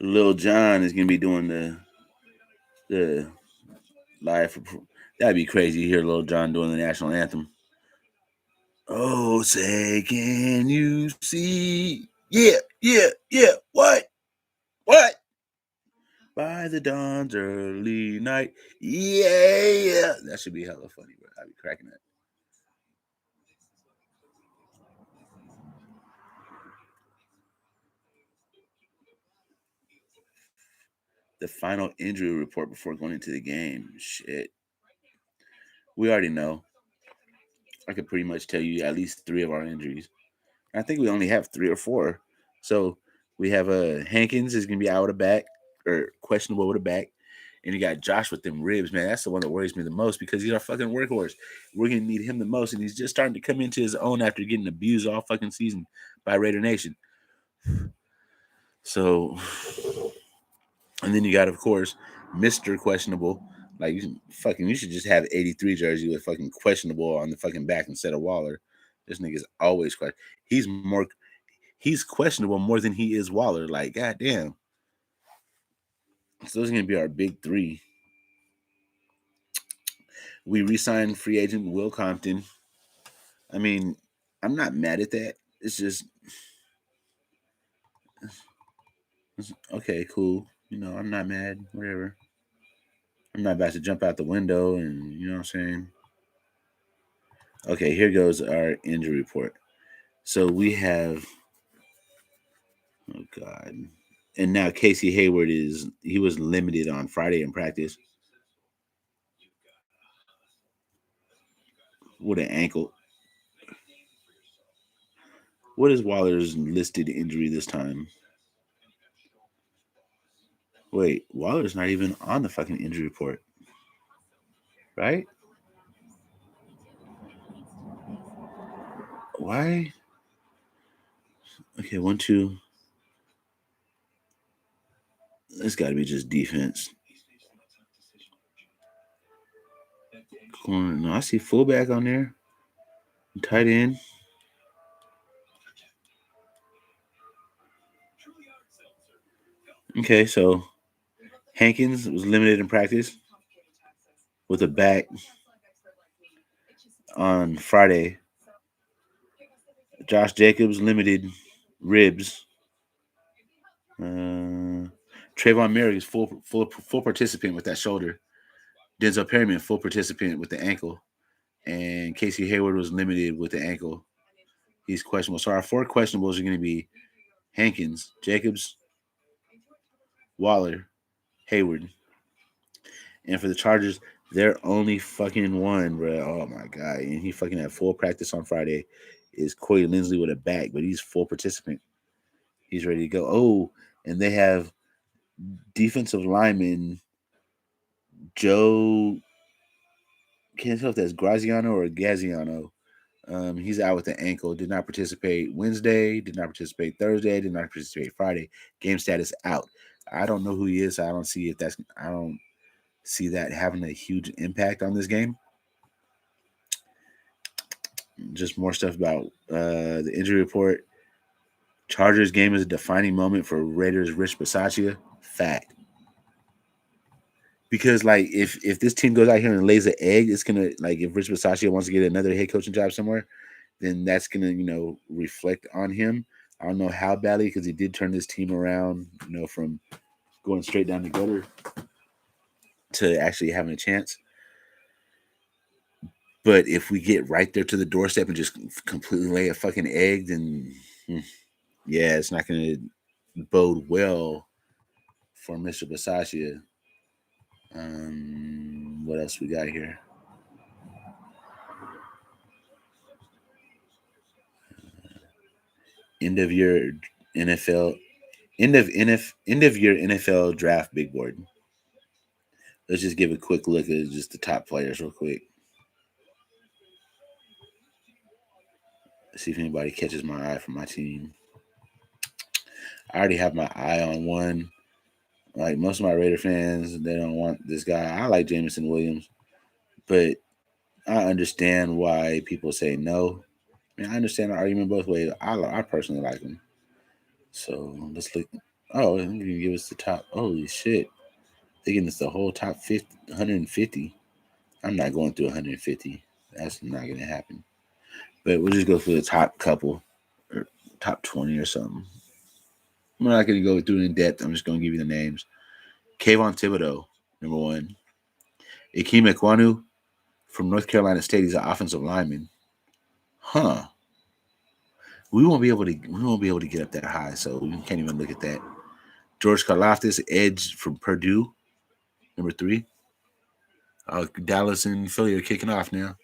Lil Jon is gonna be doing the live. That'd be crazy to hear Lil Jon doing the national anthem. Oh, say can you see? Yeah, yeah, yeah. What? What? By the dawn's early night. Yeah. That should be hella funny, bro. I'd be cracking that. The final injury report before going into the game. Shit. We already know. I could pretty much tell you at least three of our injuries. I think we only have three or four. So we have Hankins is gonna be out of back or questionable with a back. And you got Josh with them ribs, man. That's the one that worries me the most because he's our fucking workhorse. We're gonna need him the most, and he's just starting to come into his own after getting abused all fucking season by Raider Nation. So, and then you got, of course, Mr. Questionable. Like you should just have 83 jersey with fucking questionable on the fucking back instead of Waller. This nigga's always questionable. He's questionable more than he is Waller. Like, goddamn. So those are gonna be our big three. We re-signed free agent Will Compton. I mean, I'm not mad at that. It's just okay, cool. I'm not mad. Whatever. I'm not about to jump out the window, and you know what I'm saying. Okay, here goes our injury report. So we have, oh god, and now Casey Hayward he was limited on Friday in practice with an ankle. What is Waller's listed injury this time? Wait, Waller's not even on the fucking injury report, right? Why? Okay, 1, 2. It's got to be just defense. Corner. No, I see fullback on there. Tight end. Okay, so Hankins was limited in practice with a back. on Friday. Josh Jacobs limited ribs. Trayvon Merrick is full participant with that shoulder. Denzel Perryman full participant with the ankle, and Casey Hayward was limited with the ankle. He's questionable. So our 4 questionables are going to be Hankins, Jacobs, Waller, Hayward, and for the Chargers, their only fucking one, bro. Oh my god, and he fucking had full practice on Friday. Is Corey Linsley with a back, but he's full participant. He's ready to go. Oh, and they have defensive lineman Joe. Can't tell if that's Graziano or Gaziano. He's out with the ankle. Did not participate Wednesday. Did not participate Thursday. Did not participate Friday. Game status out. I don't know who he is. So I don't see if that's. I don't see that having a huge impact on this game. Just more stuff about the injury report. Chargers game is a defining moment for Raiders Rich Bisaccia. Fact. Because like if this team goes out here and lays an egg, it's gonna like if Rich Bisaccia wants to get another head coaching job somewhere, then that's gonna reflect on him. I don't know how badly because he did turn this team around, from going straight down the gutter to actually having a chance. But if we get right there to the doorstep and just completely lay a fucking egg, then yeah, it's not gonna bode well for Mr. Bisaccia. What else we got here? End of year NFL, end of year NFL draft big board. Let's just give a quick look at just the top players real quick. See if anybody catches my eye from my team. I already have my eye on one. Like most of my Raider fans, they don't want this guy. I like Jameson Williams, but I understand why people say no. I mean, I understand the argument both ways. I personally like him. So let's look. Oh, you can give us the top. Holy shit! They giving us the whole top 50, 150. I'm not going through 150. That's not gonna happen. But we'll just go through the top couple, or top 20 or something. I'm not gonna go through it in depth. I'm just gonna give you the names. Kayvon Thibodeau, number 1. Ikem Ekwonu from North Carolina State. He's an offensive lineman. Huh. We won't be able to get up that high, so we can't even look at that. George Karlaftis, edge from Purdue, number 3. Dallas and Philly are kicking off now.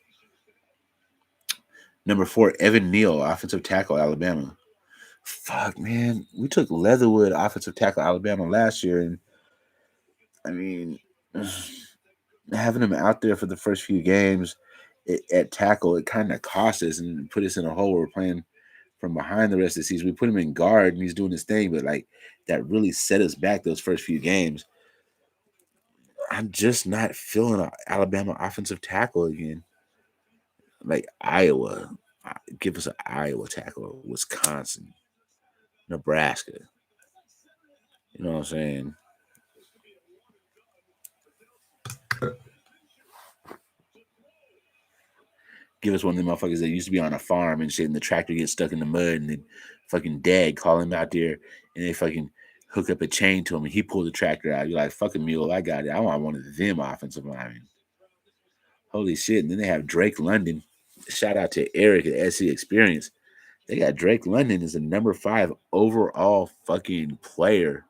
Number 4, Evan Neal, offensive tackle, Alabama. Fuck, man. We took Leatherwood, offensive tackle, Alabama last year, and I mean, having him out there for the first few games at tackle, it kind of cost us and put us in a hole where we're playing from behind the rest of the season. We put him in guard and he's doing his thing, but like that really set us back those first few games. I'm just not feeling an Alabama offensive tackle again. Like Iowa, give us an Iowa tackle, Wisconsin, Nebraska. You know what I'm saying? Give us one of them motherfuckers that used to be on a farm and shit, and the tractor gets stuck in the mud, and then fucking dad call him out there, and they fucking hook up a chain to him, and he pulled the tractor out. You're like, fucking mule, I got it. I want one of them offensive linemen. Holy shit. And then they have Drake London. Shout out to Eric at SC Experience. They got Drake London as the number 5 overall fucking player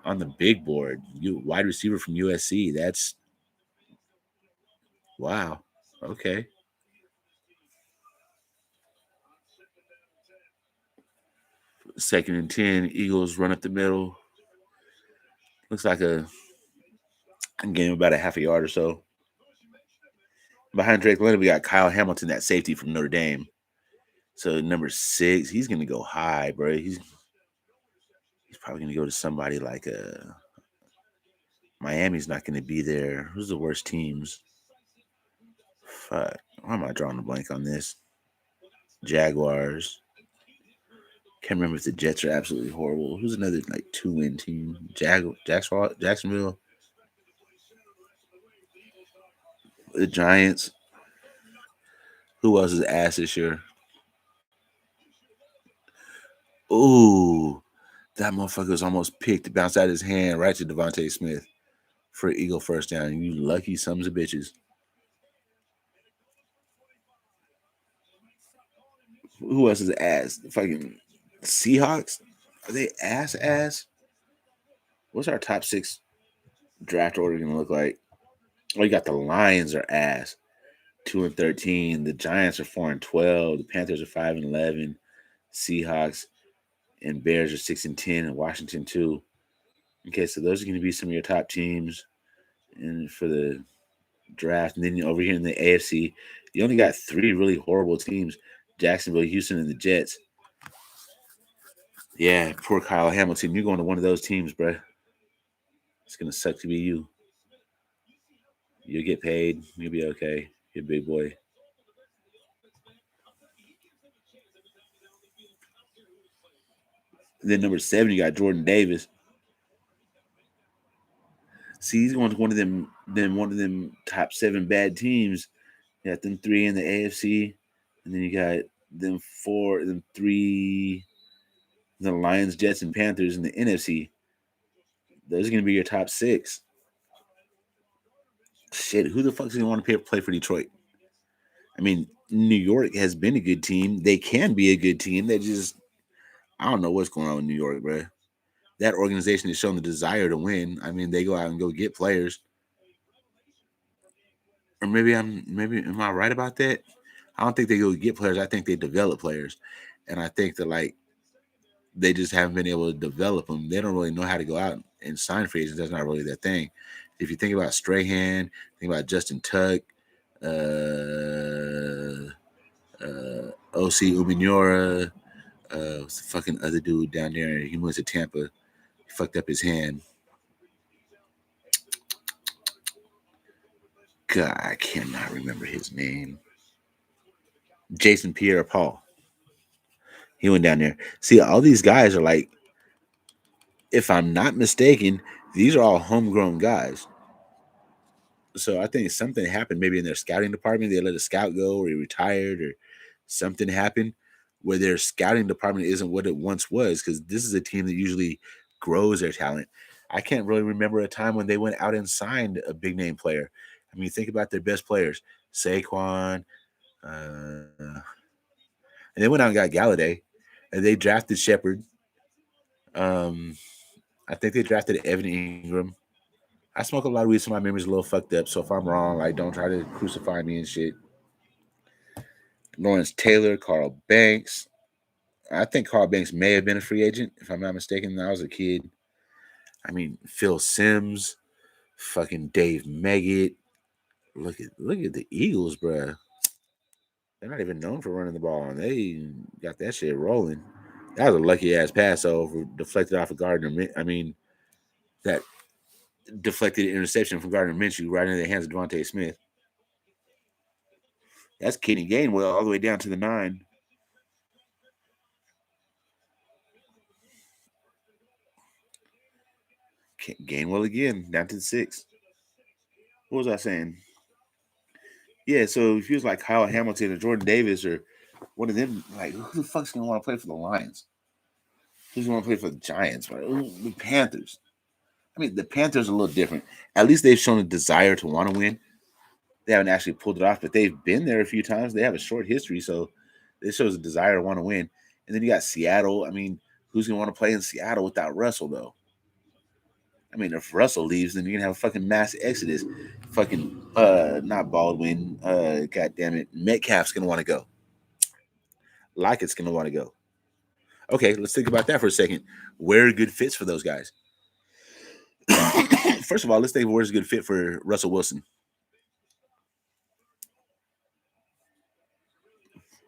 on the big board. Wide receiver from USC. That's wow. Okay. Second and 10. Eagles run up the middle. Looks like a game about a half a yard or so. Behind Drake London, we got Kyle Hamilton, that safety from Notre Dame. So number 6, he's gonna go high, bro. He's probably gonna go to somebody like Miami's not gonna be there. Who's the worst teams? Fuck. Why am I drawing a blank on this? Jaguars. Can't remember if the Jets are absolutely horrible. Who's another like 2-win team? Jacksonville. The Giants. Who else is ass this year? Ooh, that motherfucker was almost picked, bounced out his hand right to Devontae Smith for an Eagle first down. You lucky sons of bitches. Who else is ass? Fucking Seahawks? Are they ass? What's our top 6 draft order gonna look like? Oh, you got the Lions are ass, 2-13. The Giants are 4-12. The Panthers are 5-11. Seahawks and Bears are 6-10, and Washington too. Okay, so those are going to be some of your top teams, and for the draft. And then over here in the AFC, you only got 3 really horrible teams: Jacksonville, Houston, and the Jets. Yeah, poor Kyle Hamilton. You're going to one of those teams, bro. It's gonna suck to be you. You'll get paid. You'll be okay. You're a big boy. And then number 7, you got Jordan Davis. See, he's going to one of them top 7 bad teams. You got them 3 in the AFC, and then you got them 3, the Lions, Jets, and Panthers in the NFC. Those are going to be your top 6. Shit, who the fuck is going to want to play for Detroit? I mean, New York has been a good team. They can be a good team. They just, I don't know what's going on with New York, bro. That organization has shown the desire to win. I mean, they go out and go get players. Or maybe am I right about that? I don't think they go get players. I think they develop players, and I think that like they just haven't been able to develop them. They don't really know how to go out and sign free agents. That's not really their thing. If you think about Strahan, think about Justin Tuck, OC Uminora, what's the fucking other dude down there? He went to Tampa. He fucked up his hand. God, I cannot remember his name. Jason Pierre-Paul. He went down there. See, all these guys are like, if I'm not mistaken, these are all homegrown guys. So I think something happened maybe in their scouting department. They let a scout go, or he retired, or something happened where their scouting department isn't what it once was. Because this is a team that usually grows their talent. I can't really remember a time when they went out and signed a big name player. I mean, think about their best players: Saquon, and they went out and got Galladay, and they drafted Shepard. Um, I think they drafted Evan Ingram. I smoke a lot of weed, so my memory's a little fucked up. So if I'm wrong, like don't try to crucify me and shit. Lawrence Taylor, Carl Banks. I think Carl Banks may have been a free agent, if I'm not mistaken. When I was a kid. I mean, Phil Simms, fucking Dave Meggett. Look at the Eagles, bruh. They're not even known for running the ball, and they got that shit rolling. That was a lucky ass pass over, deflected off of Gardner. I mean, that deflected interception from Gardner Minshew right into the hands of Devontae Smith. That's Kenny Gainwell all the way down to the 9. Gainwell again down to the 6. What was I saying? Yeah, so if he was like Kyle Hamilton or Jordan Davis or one of them, like who the fuck's gonna want to play for the Lions? Who's gonna want to play for the Giants? Right? The Panthers. I mean, the Panthers are a little different. At least they've shown a desire to want to win. They haven't actually pulled it off, but they've been there a few times. They have a short history, so this shows a desire to want to win. And then you got Seattle. I mean, who's gonna want to play in Seattle without Russell though? I mean, if Russell leaves, then you're gonna have a fucking mass exodus. Fucking not Baldwin, god damn it. Metcalf's gonna want to go. Lockett's gonna want to go. Okay, let's think about that for a second. Where are good fits for those guys? First of all, let's think of where's a good fit for Russell Wilson.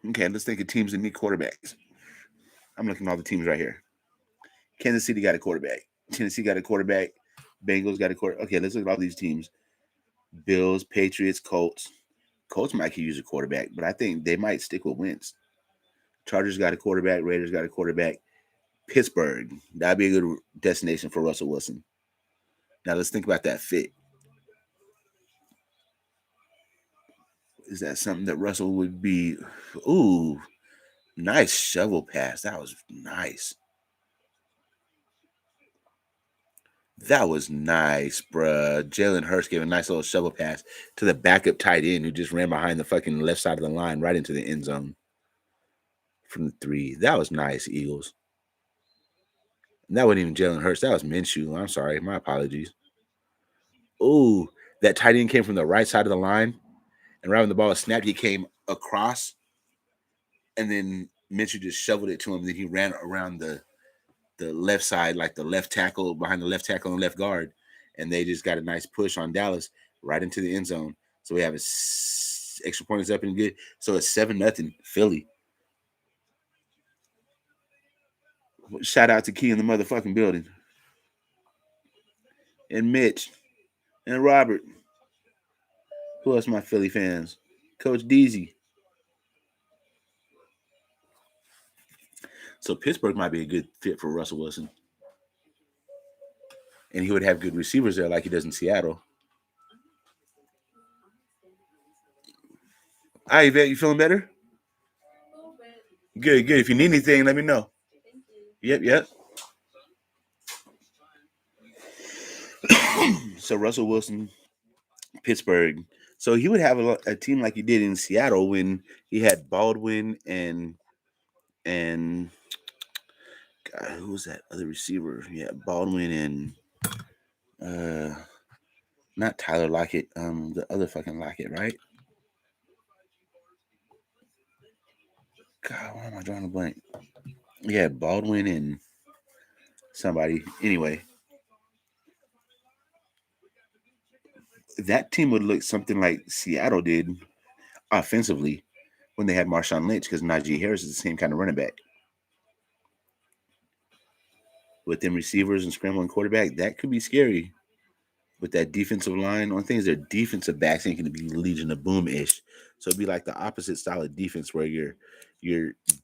Okay, let's think of teams that need quarterbacks. I'm looking at all the teams right here. Kansas City got a quarterback. Tennessee got a quarterback. Bengals got a quarterback. Okay, let's look at all these teams. Bills, Patriots, Colts. Colts might could use a quarterback, but I think they might stick with Wentz. Chargers got a quarterback. Raiders got a quarterback. Pittsburgh. That'd be a good destination for Russell Wilson. Now let's think about that fit. Is that something that Russell would be? Ooh, nice shovel pass. That was nice. That was nice, bruh. Jalen Hurts gave a nice little shovel pass to the backup tight end who just ran behind the fucking left side of the line right into the end zone from the 3. That was nice, Eagles. And that wasn't even Jalen Hurts. That was Minshew. I'm sorry. My apologies. Ooh, that tight end came from the right side of the line, and right when the ball was snapped, he came across, and then Minshew just shoveled it to him. Then he ran around the left side, like the left tackle, behind the left tackle and left guard, and they just got a nice push on Dallas right into the end zone. So we have extra points up and good. So it's 7-0 Philly. Shout out to Key in the motherfucking building, and Mitch, and Robert. Who else? My Philly fans, Coach Deasy. So Pittsburgh might be a good fit for Russell Wilson, and he would have good receivers there, like he does in Seattle. All right, Yvette, you feeling better? Good, good. If you need anything, let me know. Yep, yep. So Russell Wilson, Pittsburgh. So he would have a team like he did in Seattle when he had Baldwin and God, who was that other receiver? Yeah, Baldwin and not Tyler Lockett, the other fucking Lockett, right? God, why am I drawing a blank? Yeah, Baldwin and somebody. Anyway, that team would look something like Seattle did offensively when they had Marshawn Lynch because Najee Harris is the same kind of running back. With them receivers and scrambling quarterback, that could be scary. With that defensive line, on things their defensive backs ain't going to be Legion of Boom ish. So it'd be like the opposite style of defense where you're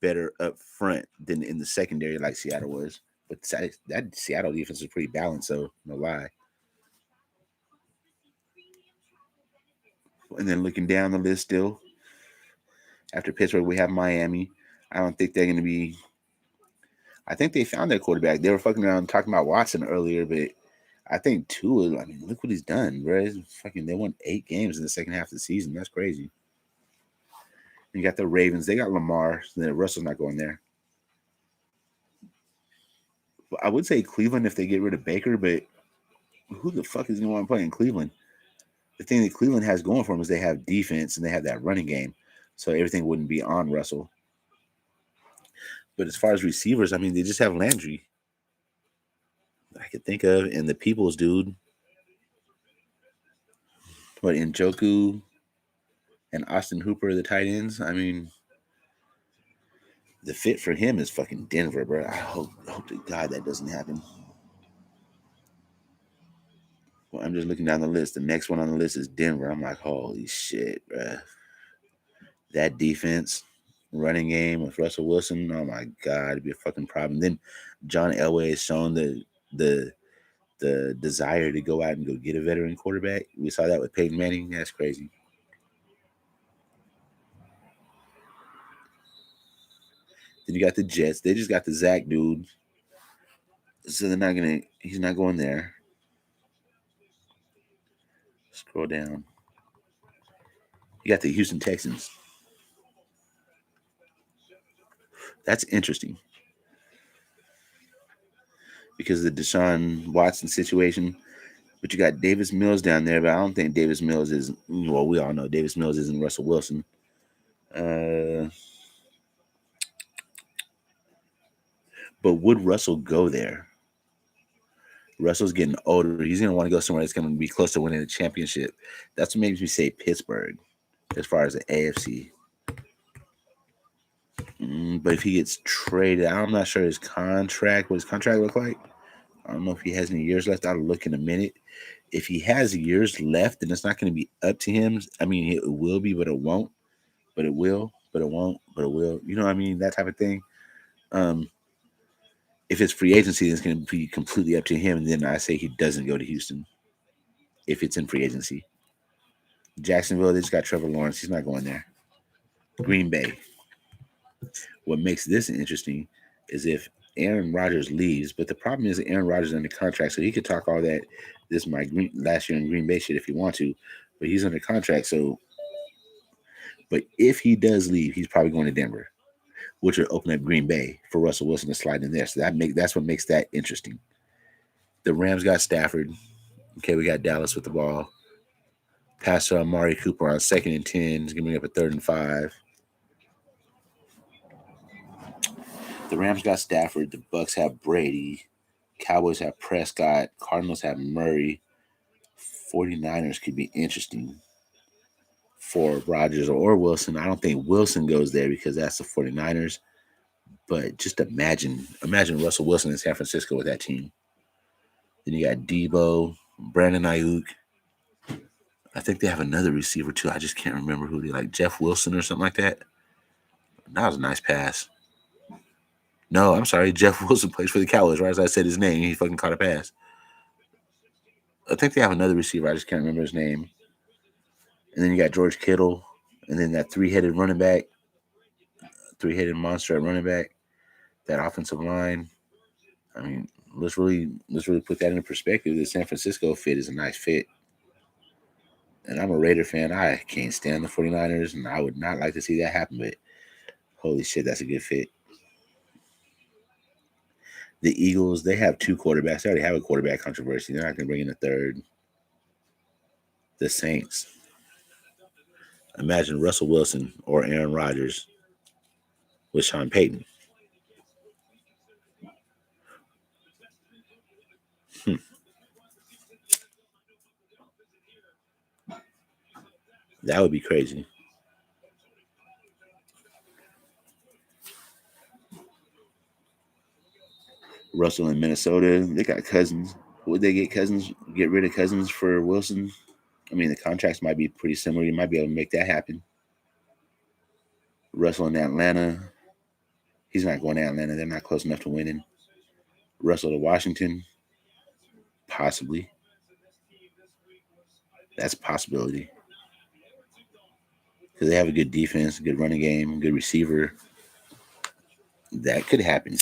better up front than in the secondary like Seattle was. But that Seattle defense is pretty balanced, so no lie. And then looking down the list still, after Pittsburgh, we have Miami. I don't think they're going to be. I think they found their quarterback. They were fucking around talking about Watson earlier, but I think Tua. I mean, look what he's done, bro. Fucking, they won 8 games in the second half of the season. That's crazy. You got the Ravens. They got Lamar. So Russell's not going there. I would say Cleveland if they get rid of Baker, but who the fuck is going to want to play in Cleveland? The thing that Cleveland has going for them is they have defense and they have that running game, so everything wouldn't be on Russell. But as far as receivers, I mean, they just have Landry. I could think of, and the Peoples dude. But Njoku and Austin Hooper, the tight ends. I mean, the fit for him is fucking Denver, bro. I hope to God that doesn't happen. Well, I'm just looking down the list. The next one on the list is Denver. I'm like, holy shit, bro. That defense, running game with Russell Wilson. Oh my God, it'd be a fucking problem. Then John Elway has shown the desire to go out and go get a veteran quarterback. We saw that with Peyton Manning. That's crazy. Then you got the Jets. They just got the Zach dude. So he's not going there. Scroll down. You got the Houston Texans. That's interesting because of the Deshaun Watson situation. But you got Davis Mills down there, but I don't think Davis Mills is. Well, we all know Davis Mills isn't Russell Wilson. But would Russell go there? Russell's getting older. He's going to want to go somewhere that's going to be close to winning a championship. That's what makes me say Pittsburgh as far as the AFC. But if he gets traded, I'm not sure what his contract look like. I don't know if he has any years left. I'll look in a minute. If he has years left, then it's not going to be up to him. I mean, it will be, but it won't. But it will, but it won't, but it will. You know what I mean? That type of thing. If it's free agency, it's going to be completely up to him. And then I say he doesn't go to Houston if it's in free agency. Jacksonville, they just got Trevor Lawrence. He's not going there. Green Bay. What makes this interesting is if Aaron Rodgers leaves, but the problem is that Aaron Rodgers is under contract, so he could talk all that this my last year in Green Bay shit if he want to, but he's under contract. So, but if he does leave, he's probably going to Denver, which would open up Green Bay for Russell Wilson to slide in there. So that's what makes that interesting. The Rams got Stafford. Okay, we got Dallas with the ball. Pass to Amari Cooper on 2nd and 10. He's gonna bring up a 3rd and 5. The Rams got Stafford. The Bucks have Brady. Cowboys have Prescott. Cardinals have Murray. 49ers could be interesting for Rodgers or Wilson. I don't think Wilson goes there because that's the 49ers. But just imagine Russell Wilson in San Francisco with that team. Then you got Debo, Brandon Ayuk. I think they have another receiver too. I just can't remember who they like. Jeff Wilson or something like that. That was a nice pass. No, I'm sorry. Jeff Wilson plays for the Cowboys. Right as I said his name, he fucking caught a pass. I think they have another receiver. I just can't remember his name. And then you got George Kittle, and then that three-headed running back, three-headed monster at running back. That offensive line. I mean, let's really put that into perspective. The San Francisco fit is a nice fit. And I'm a Raider fan. I can't stand the 49ers, and I would not like to see that happen, but holy shit, that's a good fit. The Eagles, they have 2 quarterbacks. They already have a quarterback controversy. They're not going to bring in a third. The Saints. Imagine Russell Wilson or Aaron Rodgers with Sean Payton. That would be crazy. Russell in Minnesota, they got Cousins. Would they get Cousins? Get rid of Cousins for Wilson? I mean, the contracts might be pretty similar. You might be able to make that happen. Russell in Atlanta, he's not going to Atlanta. They're not close enough to winning. Russell to Washington, possibly. That's a possibility. Because they have a good defense, a good running game, good receiver. That could happen.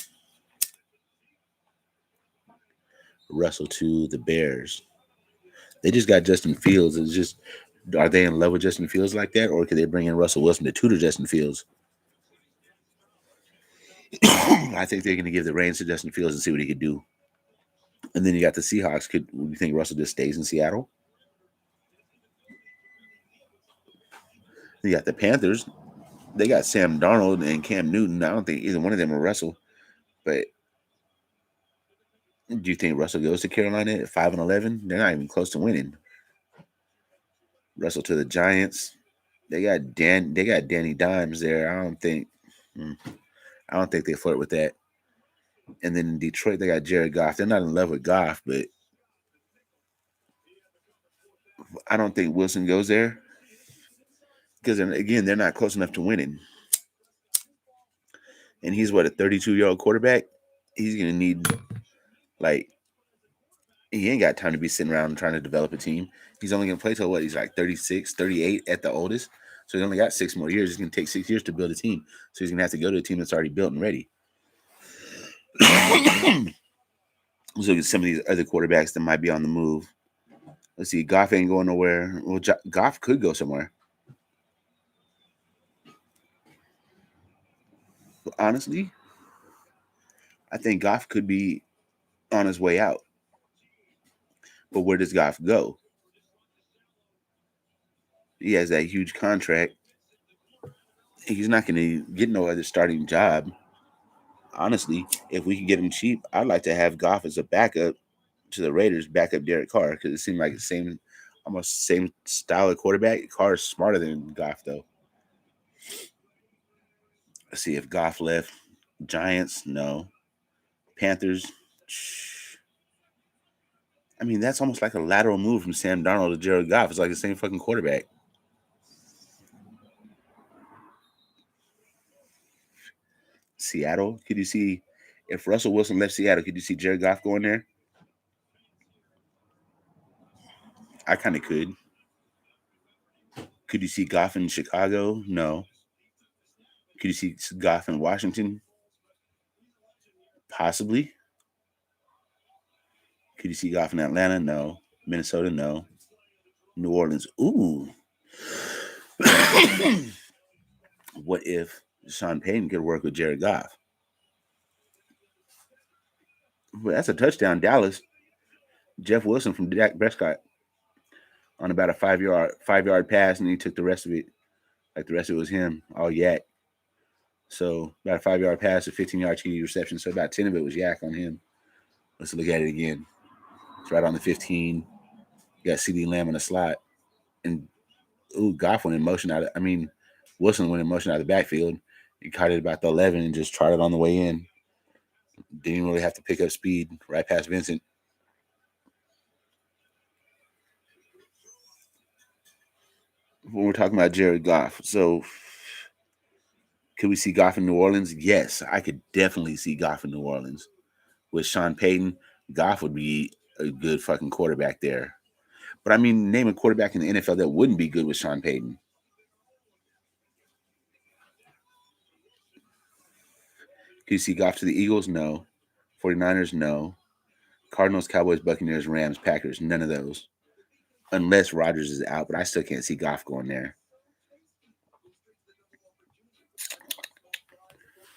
Russell to the Bears. They just got Justin Fields. It's just, are they in love with Justin Fields like that? Or could they bring in Russell Wilson to tutor Justin Fields? I think they're going to give the reins to Justin Fields and see what he could do. And then you got the Seahawks. Could you think Russell just stays in Seattle? You got the Panthers. They got Sam Darnold and Cam Newton. I don't think either one of them will wrestle. But do you think Russell goes to Carolina at 5-11? They're not even close to winning. Russell to the Giants. They got Danny Dimes there. I don't think they flirt with that. And then in Detroit, they got Jared Goff. They're not in love with Goff, but I don't think Wilson goes there. Because, again, they're not close enough to winning. And he's, a 32-year-old quarterback? He's going to need, he ain't got time to be sitting around trying to develop a team. He's only going to play till he's like 36, 38 at the oldest. So he's only got 6 more years. It's going to take 6 years to build a team. So he's going to have to go to a team that's already built and ready. So some of these other quarterbacks that might be on the move. Let's see. Goff ain't going nowhere. Well, Goff could go somewhere. But honestly, I think Goff could be on his way out. But where does Goff go? He has that huge contract. He's not going to get no other starting job. Honestly, if we could get him cheap, I'd like to have Goff as a backup to the Raiders, backup Derek Carr, because it seemed like the almost same style of quarterback. Carr is smarter than Goff, though. Let's see if Goff left. Giants, no. Panthers, I mean, that's almost like a lateral move from Sam Darnold to Jared Goff. It's like the same fucking quarterback. Seattle, could you see if Russell Wilson left Seattle? Could you see Jared Goff going there? I kind of could. Could you see Goff in Chicago? No. Could you see Goff in Washington? Possibly. Could you see Goff in Atlanta? No. Minnesota? No. New Orleans? Ooh. What if Sean Payton could work with Jared Goff? Well, that's a touchdown, Dallas. Jeff Wilson from Dak Prescott on about a 5 yard pass, and he took the rest of it. Like the rest of it was him, all yak. So about a 5 yard pass, a 15 yard TD reception. So about 10 of it was yak on him. Let's look at it again. It's right on the 15. You got CD Lamb in the slot. And Goff went in motion Wilson went in motion out of the backfield. He caught it about the 11 and just tried it on the way in. Didn't really have to pick up speed right past Vincent. When we're talking about Jared Goff, so could we see Goff in New Orleans? Yes, I could definitely see Goff in New Orleans. With Sean Payton, Goff would be a good fucking quarterback there. But I mean, name a quarterback in the NFL that wouldn't be good with Sean Payton. Could you see Goff to the Eagles? No. 49ers? No. Cardinals, Cowboys, Buccaneers, Rams, Packers? None of those. Unless Rodgers is out, but I still can't see Goff going there.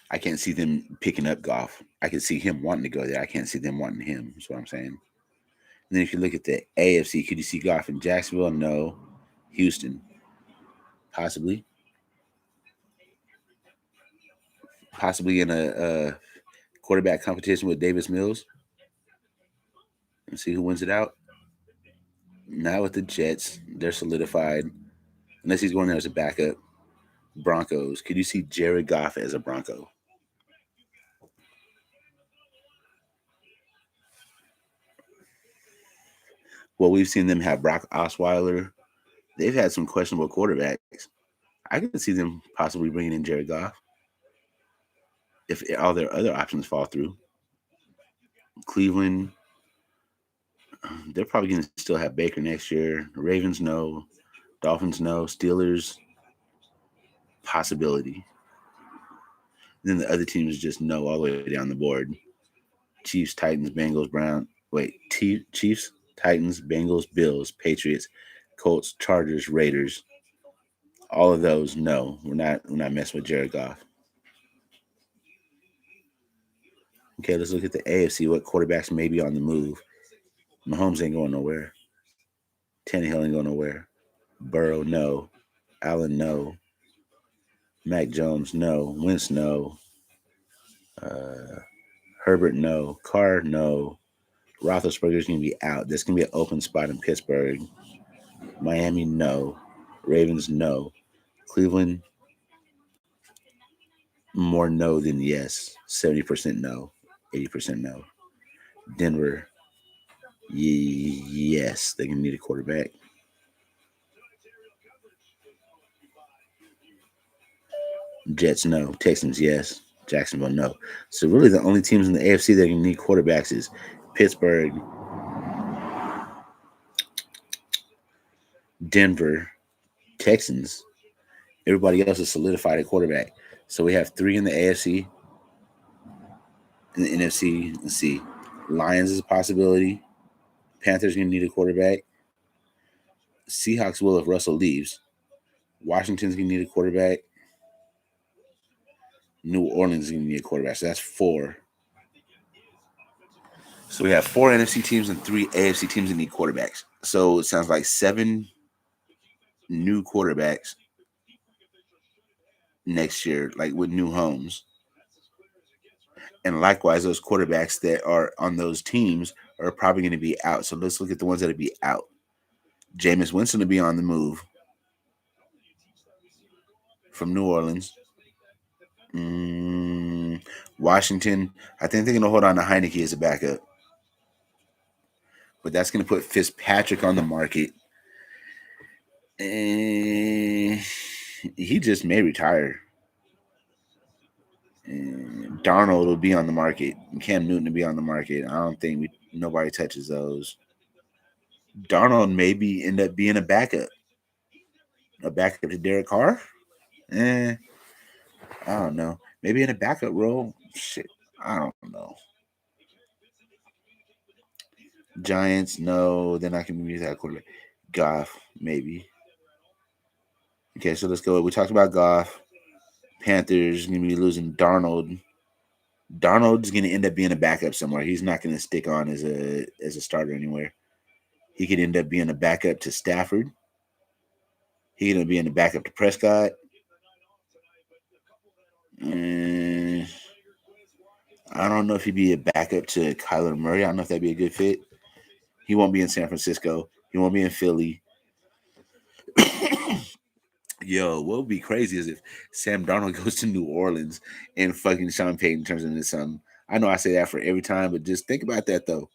I can't see them picking up Goff. I can see him wanting to go there. I can't see them wanting him. That's what I'm saying. And then if you look at the AFC, could you see Goff in Jacksonville? No. Houston? Possibly. Possibly in a quarterback competition with Davis Mills. And see who wins it out. Not with the Jets. They're solidified. Unless he's going there as a backup. Broncos. Could you see Jared Goff as a Bronco? Well, we've seen them have Brock Osweiler. They've had some questionable quarterbacks. I could see them possibly bringing in Jared Goff if all their other options fall through. Cleveland, they're probably going to still have Baker next year. Ravens, no. Dolphins, no. Steelers, possibility. Then the other teams just no all the way down the board. Chiefs, Titans, Bengals, Chiefs, Titans, Bengals, Bills, Patriots, Colts, Chargers, Raiders. All of those, no. We're not messing with Jared Goff. Okay, let's look at the AFC. What quarterbacks may be on the move? Mahomes ain't going nowhere. Tannehill ain't going nowhere. Burrow, no. Allen, no. Mac Jones, no. Wentz, no. Herbert, no. Carr, no. Roethlisberger's going to be out. There's going to be an open spot in Pittsburgh. Miami, no. Ravens, no. Cleveland, more no than yes. 70% no. 80% no. Denver, yes. They're going to need a quarterback. Jets, no. Texans, yes. Jacksonville, no. So really the only teams in the AFC that can need quarterbacks is Pittsburgh, Denver, Texans. Everybody else is solidified at quarterback. So we have 3 in the AFC. In the NFC, let's see. Lions is a possibility. Panthers going to need a quarterback. Seahawks will if Russell leaves. Washington's going to need a quarterback. New Orleans is going to need a quarterback. So that's 4. So we have 4 NFC teams and 3 AFC teams that need quarterbacks. So it sounds like 7 new quarterbacks next year, like with new homes. And likewise, those quarterbacks that are on those teams are probably going to be out. So let's look at the ones that will be out. Jameis Winston will be on the move from New Orleans. Washington, I think they're going to hold on to Heineke as a backup. But that's going to put Fitzpatrick on the market. And he just may retire. And Darnold will be on the market. And Cam Newton will be on the market. I don't think nobody touches those. Darnold maybe end up being a backup. A backup to Derek Carr? Eh, I don't know. Maybe in a backup role. Shit, I don't know. Giants, no, they're not going to be that quarterback. Goff, maybe. Okay, so let's go. We talked about Goff. Panthers going to be losing Darnold. Darnold's going to end up being a backup somewhere. He's not going to stick on as a starter anywhere. He could end up being a backup to Stafford. He could end up being a backup to Prescott. And I don't know if he'd be a backup to Kyler Murray. I don't know if that'd be a good fit. He won't be in San Francisco. He won't be in Philly. Yo, what would be crazy is if Sam Darnold goes to New Orleans and fucking Sean Payton turns into something. I know I say that for every time, but just think about that though.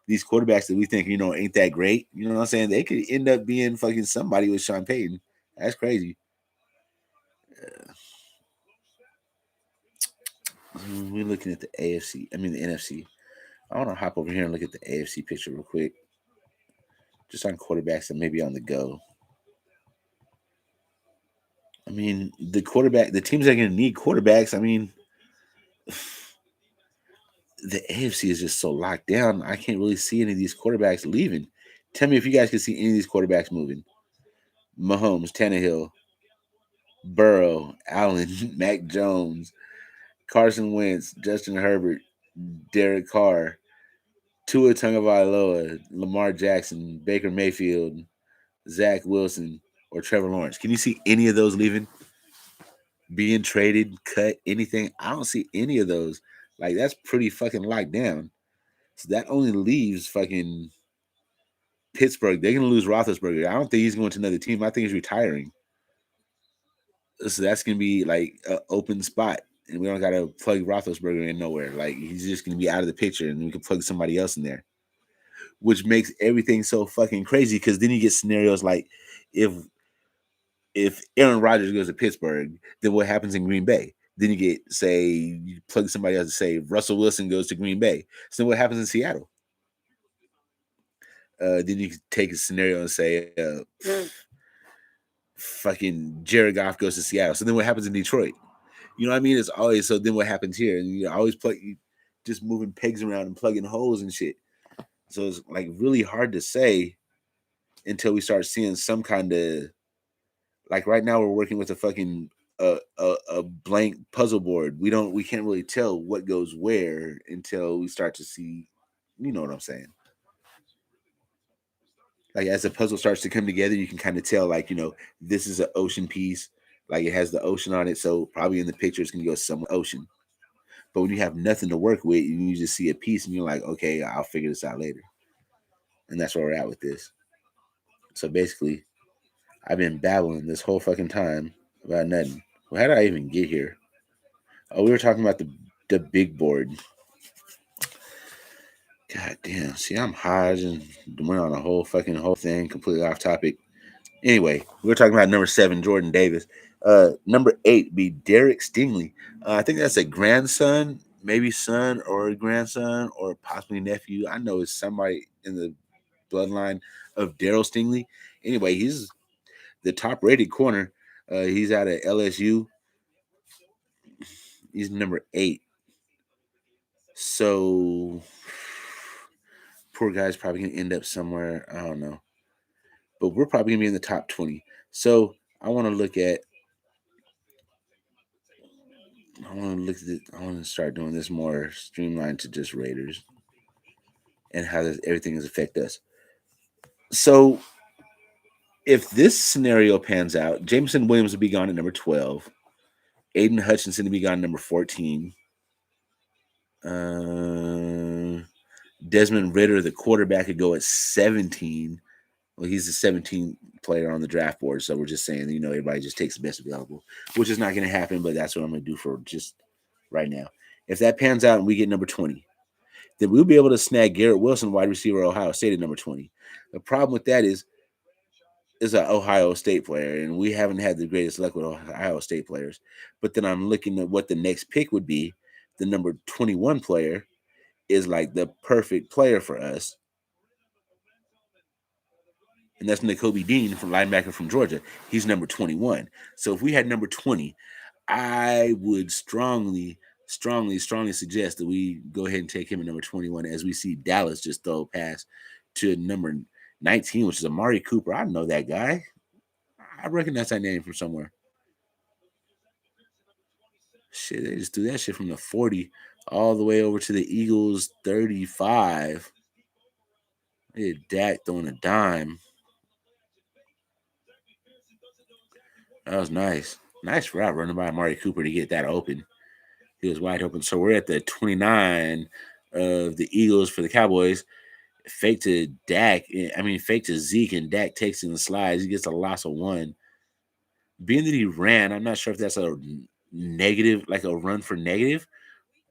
These quarterbacks that we think, ain't that great, you know what I'm saying? They could end up being fucking somebody with Sean Payton. That's crazy. We're looking at the AFC. I mean, the NFC. I want to hop over here and look at the AFC picture real quick. Just on quarterbacks that may be on the go. I mean, the teams that are going to need quarterbacks, I mean, the AFC is just so locked down. I can't really see any of these quarterbacks leaving. Tell me if you guys can see any of these quarterbacks moving. Mahomes, Tannehill, Burrow, Allen, Mac Jones, Carson Wentz, Justin Herbert, Derek Carr, Tua Tagovailoa, Lamar Jackson, Baker Mayfield, Zach Wilson, or Trevor Lawrence. Can you see any of those leaving? Being traded, cut, anything? I don't see any of those. Like, that's pretty fucking locked down. So that only leaves fucking Pittsburgh. They're going to lose Roethlisberger. I don't think he's going to another team. I think he's retiring. So that's going to be like an open spot. And we don't got to plug Roethlisberger in nowhere. Like, he's just going to be out of the picture and we can plug somebody else in there, which makes everything so fucking crazy because then you get scenarios like if Aaron Rodgers goes to Pittsburgh, then what happens in Green Bay? Then you get, say, you plug somebody else to say Russell Wilson goes to Green Bay. So then what happens in Seattle? Then you can take a scenario and say, fucking Jared Goff goes to Seattle. So then what happens in Detroit? You know what I mean? It's always, so then what happens here? And you always just moving pegs around and plugging holes and shit. So it's like really hard to say until we start seeing some kind of, like right now we're working with a fucking a blank puzzle board. We can't really tell what goes where until we start to see, you know what I'm saying? Like as the puzzle starts to come together, you can kind of tell, like, this is an ocean piece, like it has the ocean on it, so probably in the picture it's gonna go somewhere ocean. But when you have nothing to work with, you just see a piece and you're like, okay, I'll figure this out later. And that's where we're at with this. So basically, I've been babbling this whole fucking time about nothing. Well, how did I even get here? Oh, we were talking about the big board. God damn. See, I'm high and went on a whole thing, completely off topic. Anyway, we were talking about number 7, Jordan Davis. Number 8 be Derek Stingley. I think that's a grandson, maybe son or a grandson or possibly nephew. I know it's somebody in the bloodline of Daryl Stingley. Anyway, he's the top rated corner. He's out of LSU. He's number 8. So poor guy's probably gonna end up somewhere. I don't know, but we're probably gonna be in the top 20. So I want to look at. I want to start doing this more streamlined to just Raiders and how everything has affected us. So if this scenario pans out, Jameson Williams will be gone at number 12. Aiden Hutchinson will be gone at number 14. Desmond Ridder, the quarterback, could go at 17. Well, he's the 17th player on the draft board, so we're just saying, everybody just takes the best available, which is not going to happen, but that's what I'm going to do for just right now. If that pans out and we get number 20, then we'll be able to snag Garrett Wilson, wide receiver, Ohio State, at number 20. The problem with that is an Ohio State player, and we haven't had the greatest luck with Ohio State players. But then I'm looking at what the next pick would be. The number 21 player is like the perfect player for us. and that's Nakobe Dean, from linebacker from Georgia. He's number 21. So if we had number 20, I would strongly suggest that we go ahead and take him at number 21, as we see Dallas just throw past to number 19, which is Amari Cooper. I know that guy. I recognize that name from somewhere. Shit, they just threw that shit from the 40 all the way over to the Eagles 35. They had Dak throwing a dime. That was nice. Nice route running by Amari Cooper to get that open. He was wide open. So we're at the 29 of the Eagles for the Cowboys. Fake to Dak. Fake to Zeke, and Dak takes in the slides. He gets a loss of one. Being that he ran, I'm not sure if that's a negative, like a run for negative,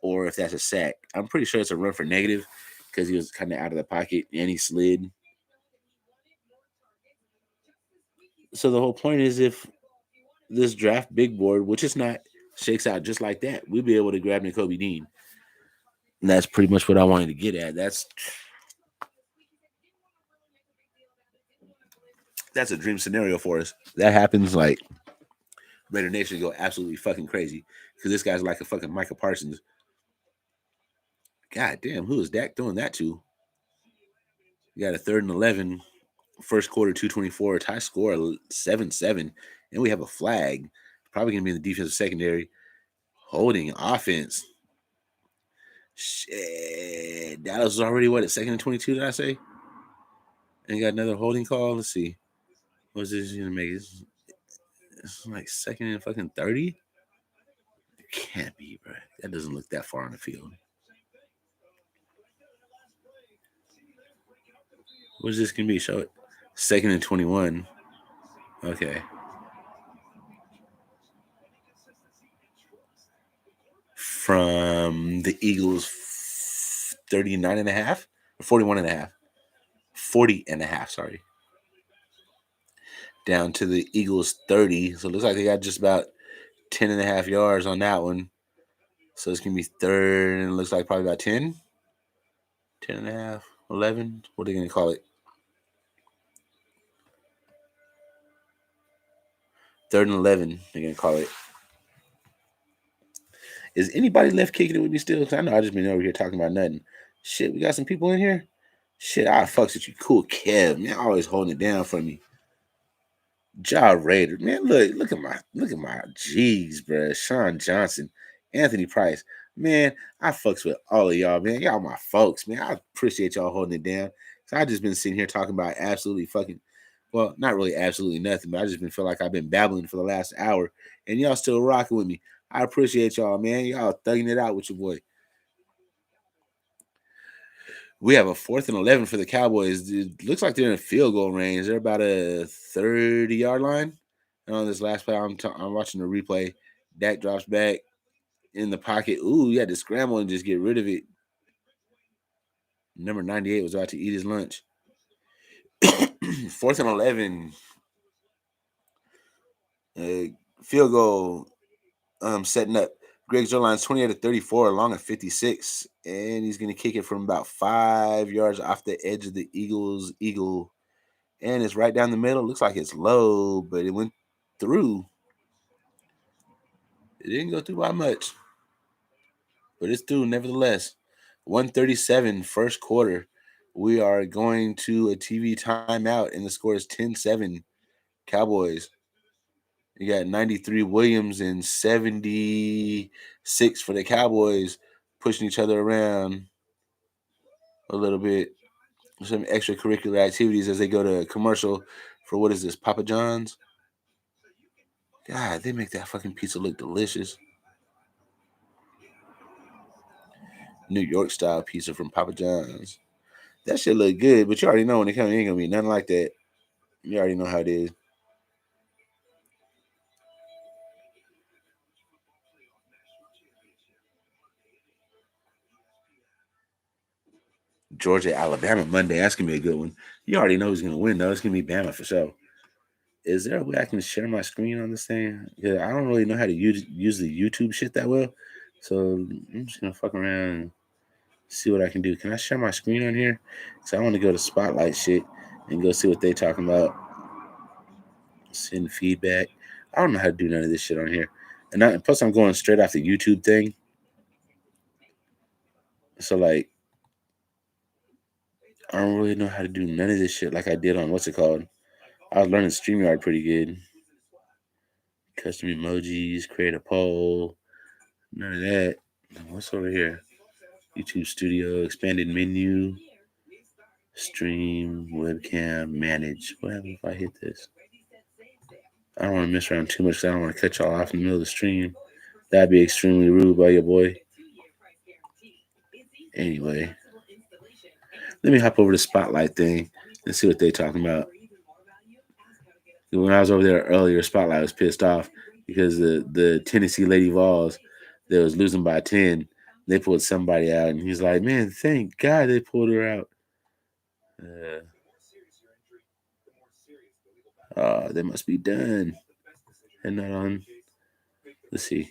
or if that's a sack. I'm pretty sure it's a run for negative because he was kind of out of the pocket and he slid. So the whole point is, if this draft big board, which is not, shakes out just like that, we'll be able to grab Nakobe Dean. And that's pretty much what I wanted to get at. That's a dream scenario for us. That happens, like, Raider Nation go absolutely fucking crazy because this guy's like a fucking Micah Parsons. God damn, who is Dak throwing that to? You got a 3rd and 11, first quarter 2:24, tie score 7-7, and we have a flag. Probably gonna be in the defensive secondary. Holding offense. Shit, Dallas was already what, at 2nd and 22? Did I say? And you got another holding call. Let's see. What's this gonna make? It's like 2nd and fucking 30. It can't be, bro. That doesn't look that far on the field. What's this gonna be? Show it. 2nd and 21. Okay. From the Eagles 39 and a half, 41 and a half, 40 and a half, sorry. Down to the Eagles 30. So it looks like they got just about 10 and a half yards on that one. So it's going to be 3rd, and it looks like probably about 10. 10 and a half, 11. What are they going to call it? 3rd and 11, they're going to call it. Is anybody left kicking it with me still? Because I know I just been over here talking about nothing. Shit, we got some people in here? Shit, I fucks with you. Cool Kev, man, always holding it down for me. Ja Raider, man, look at my G's, bro. Sean Johnson, Anthony Price, man, I fucks with all of y'all, man. Y'all my folks, man. I appreciate y'all holding it down. So I just been sitting here talking about absolutely fucking, well, not really absolutely nothing, but I just been feel like I've been babbling for the last hour, and y'all still rocking with me. I appreciate y'all, man. Y'all thugging it out with your boy. We have a 4th and 11 for the Cowboys. It looks like they're in a field goal range. They're about a 30-yard line. And on this last play, I'm watching the replay. Dak drops back in the pocket. Ooh, he had to scramble and just get rid of it. Number 98 was about to eat his lunch. 4th and 11. Field goal setting up. Greg Zuerlein's 28-34, long at 56. And he's going to kick it from about 5 yards off the edge of the Eagles' eagle. And it's right down the middle. Looks like it's low, but it went through. It didn't go through by much, but it's through nevertheless. 137 first quarter. We are going to a TV timeout, and the score is 10-7 Cowboys. You got 93 Williams and 76 for the Cowboys, pushing each other around a little bit. Some extracurricular activities as they go to commercial for, what is this, Papa John's? God, they make that fucking pizza look delicious. New York style pizza from Papa John's. That shit look good, but you already know when it comes, it ain't gonna be nothing like that. You already know how it is. Georgia, Alabama Monday. That's gonna be a good one. You already know who's gonna win though. It's gonna be Bama for sure. Is there a way I can share my screen on this thing? Yeah, I don't really know how to use the YouTube shit that well, so I'm just gonna fuck around and see what I can do. Can I share my screen on here? So I want to go to Spotlight shit and go see what they talking about. Send feedback. I don't know how to do none of this shit on here. And plus I'm going straight off the YouTube thing. So like I don't really know how to do none of this shit like I did on what's it called. I was learning StreamYard pretty good. Custom emojis, create a poll. None of that. What's over here? YouTube Studio, expanded menu, stream, webcam, manage. What happens if I hit this? I don't want to mess around too much. I don't want to cut y'all off in the middle of the stream. That'd be extremely rude by your boy. Anyway, let me hop over the Spotlight thing and see what they talking about. When I was over there earlier, Spotlight was pissed off because the Tennessee Lady Vols that was losing by 10, they pulled somebody out, and he's like, "Man, thank God they pulled her out." They must be done. And not on. Let's see.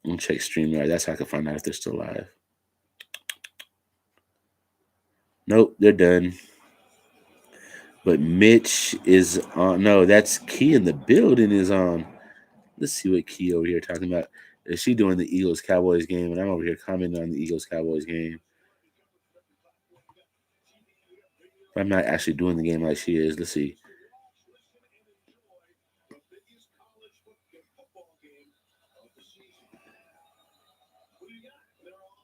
I'm gonna check StreamYard. That's how I can find out if they're still live. Nope, they're done. But Mitch is on. No, that's Key in the building is on. Let's see what Key over here talking about. Is she doing the Eagles Cowboys game? And I'm over here commenting on the Eagles Cowboys game. I'm not actually doing the game like she is. Let's see.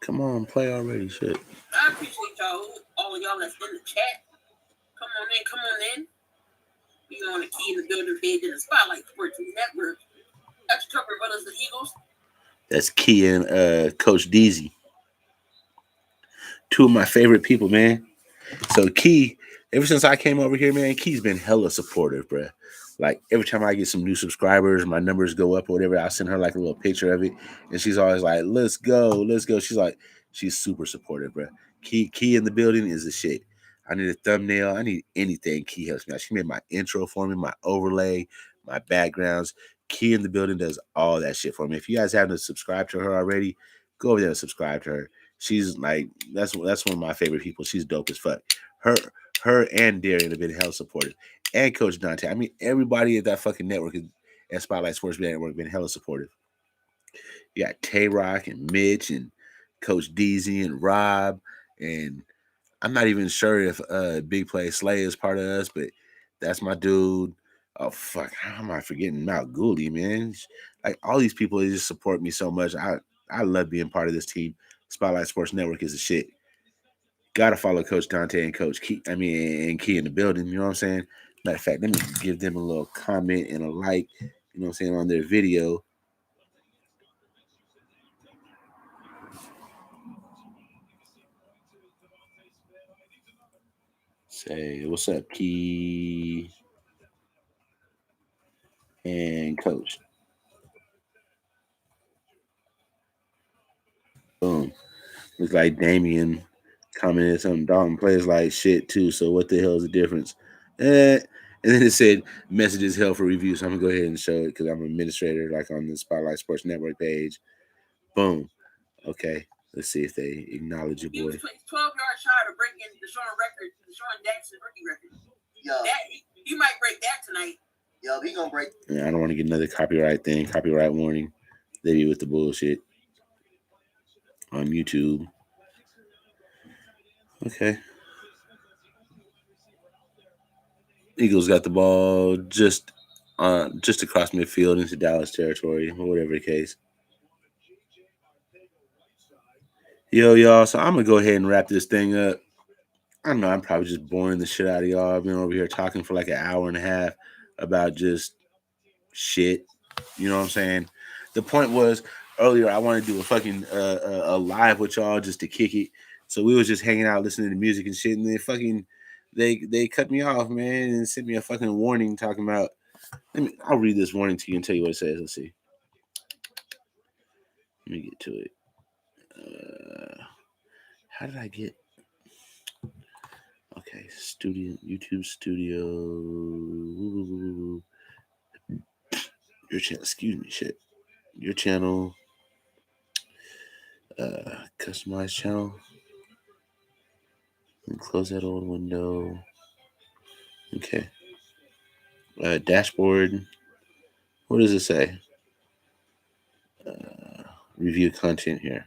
Come on, play already. Shit. I appreciate y'all, all of y'all that's in the chat. Come on in. We on the Key in the Building page in the Spotlight Sports Network. That's Tucker Brothers, the Eagles. That's Key and Coach Deasy. Two of my favorite people, man. So Key, ever since I came over here, man, Key's been hella supportive, bruh. Like every time I get some new subscribers, my numbers go up or whatever. I send her like a little picture of it, and she's always like, "Let's go." She's super supportive, bruh. Key in the building is the shit. I need a thumbnail. I need anything. Key helps me out. She made my intro for me, my overlay, my backgrounds. Key in the building does all that shit for me. If you guys haven't subscribed to her already, go over there and subscribe to her. She's like that's one of my favorite people. She's dope as fuck. Her and Darian have been hell supportive, and Coach Dante. I mean, everybody at that fucking network at Spotlight Sports Network been hella supportive. You got Tay Rock and Mitch and Coach Deasy and Rob, and I'm not even sure if Big Play Slay is part of us, but that's my dude. Oh fuck, how am I forgetting Mount Gooley, man? Like all these people, they just support me so much. I love being part of this team. Spotlight Sports Network is the shit. Gotta follow Coach Dante and Coach Key. And Key in the building. You know what I'm saying? Matter of fact, let me give them a little comment and a like. You know what I'm saying on their video. Say what's up, Key and Coach. Boom. Looks like Damien commented something. Dalton plays like shit too. So what the hell is the difference? And then it said messages hell for review. So I'm gonna go ahead and show it because I'm an administrator, like on the Spotlight Sports Network page. Boom. Okay. Let's see if they acknowledge your boy. He was 12 yards shy of breaking the Deshaun Jackson rookie record. Yeah. He might break that tonight. Yo, he gonna break. Yeah, I don't want to get another copyright thing. Copyright warning. They be with the bullshit on YouTube. Okay. Eagles got the ball just across midfield into Dallas territory, or whatever the case. Yo, y'all. So I'm gonna go ahead and wrap this thing up. I don't know. I'm probably just boring the shit out of y'all. I've been over here talking for like an hour and a half about just shit. You know what I'm saying? The point was earlier I wanted to do a fucking a live with y'all just to kick it. So we was just hanging out listening to music and shit, and then fucking they cut me off, man, and sent me a fucking warning talking about. I'll read this warning to you and tell you what it says. Let's see. Let me get to it. How did I get? Okay, YouTube Studio. Your channel. Excuse me, shit. Your channel. Customize channel. And close that old window. Okay. Dashboard. What does it say? Review content here.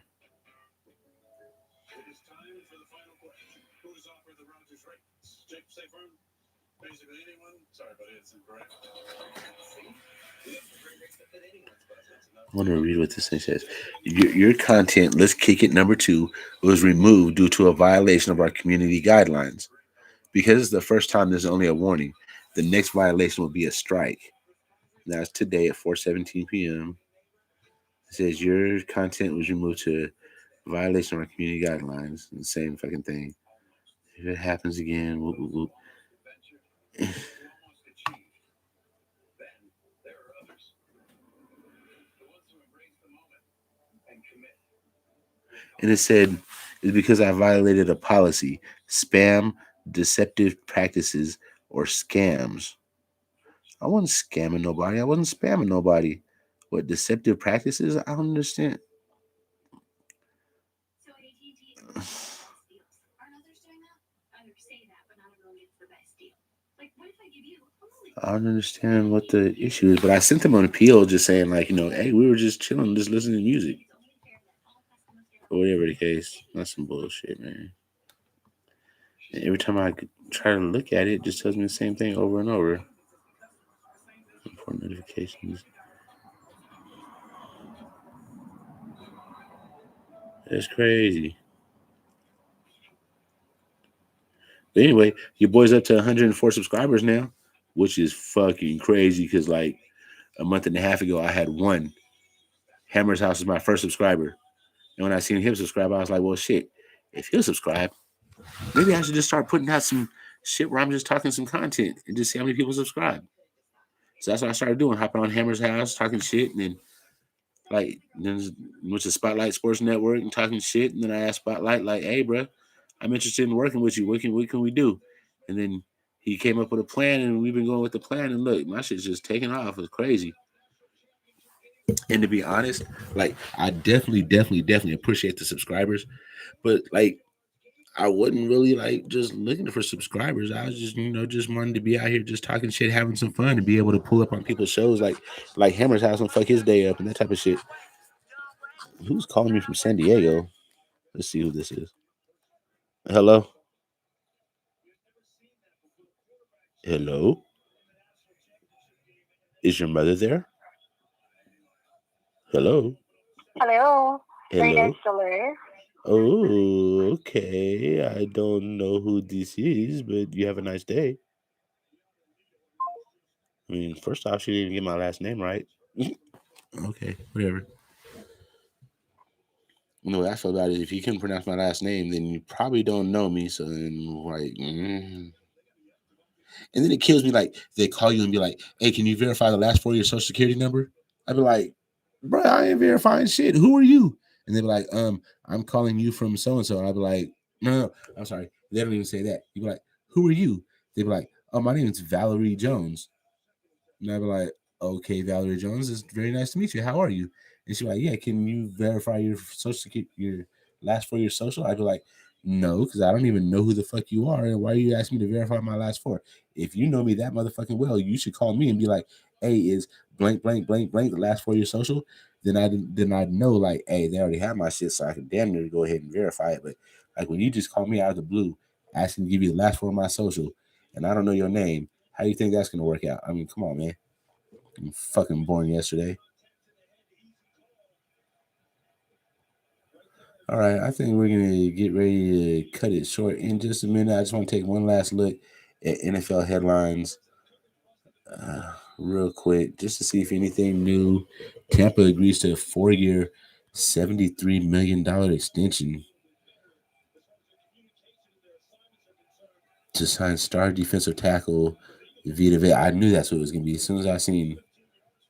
I want to read what this thing says. Your content, let's kick it, number 2, was removed due to a violation of our community guidelines. Because it's the first time, there's only a warning. The next violation will be a strike. That's today at 4:17 p.m. It says your content was removed to violation of our community guidelines. The same fucking thing. If it happens again, whoop, whoop, whoop. And it said it's because I violated a policy, spam, deceptive practices, or scams. I wasn't scamming nobody. I wasn't spamming nobody. What deceptive practices? I don't understand. I don't understand what the issue is, but I sent them an appeal just saying, like, hey, we were just chilling, just listening to music. Or whatever the case. That's some bullshit, man. And every time I try to look at it, it just tells me the same thing over and over. Important notifications. That's crazy. But anyway, your boy's up to 104 subscribers now, which is fucking crazy because, like, a month and a half ago, I had one. Hammer's House is my first subscriber. And when I seen him subscribe, I was like, well, shit, if he'll subscribe, maybe I should just start putting out some shit where I'm just talking some content and just see how many people subscribe. So that's what I started doing, hopping on Hammer's House, talking shit, and then, like, then went to Spotlight Sports Network and talking shit. And then I asked Spotlight, like, hey, bro, I'm interested in working with you. What can we do? And then he came up with a plan, and we've been going with the plan. And look, my shit's just taking off. It's crazy. And to be honest, like, I definitely appreciate the subscribers, but, like, I wasn't really, like, just looking for subscribers. I was just, just wanting to be out here just talking shit, having some fun, and be able to pull up on people's shows like Hammer's House and fuck his day up and that type of shit. Who's calling me from San Diego? Let's see who this is. Hello? Hello? Is your mother there? Hello? Hello. Hello? Solar. Oh, okay. I don't know who this is, but you have a nice day. I mean, first off, she didn't get my last name right. Okay, whatever. What I feel about it, if you couldn't pronounce my last name, then you probably don't know me. So then, like, and then it kills me. Like, they call you and be like, "Hey, can you verify the last 4 of your social security number?" I'd be like, "Bro, I ain't verifying shit. Who are you?" And they'd be like, I'm calling you from so and so." And I'd be like, "No, I'm sorry." They don't even say that. You'd be like, "Who are you?" They'd be like, "Oh, my name is Valerie Jones." And I'd be like, "Okay, Valerie Jones, it's very nice to meet you. How are you?" And she's like, "Yeah, can you verify your social security, your last 4 of your social?" I'd be like, "No, because I don't even know who the fuck you are. And why are you asking me to verify my last 4? If you know me that motherfucking well, you should call me and be like, hey, is blank, blank, blank, blank the last 4 of your social?" Then I'd know, like, hey, they already have my shit, so I can damn near go ahead and verify it. But, like, when you just call me out of the blue, asking to give you the last 4 of my social, and I don't know your name, how do you think that's gonna work out? I mean, come on, man. I'm fucking born yesterday. All right, I think we're gonna get ready to cut it short in just a minute. I just want to take one last look at NFL headlines, real quick, just to see if anything new. Tampa agrees to a 4-year, $73 million extension to sign star defensive tackle Vita Vea. I knew that's what it was gonna be. As soon as I seen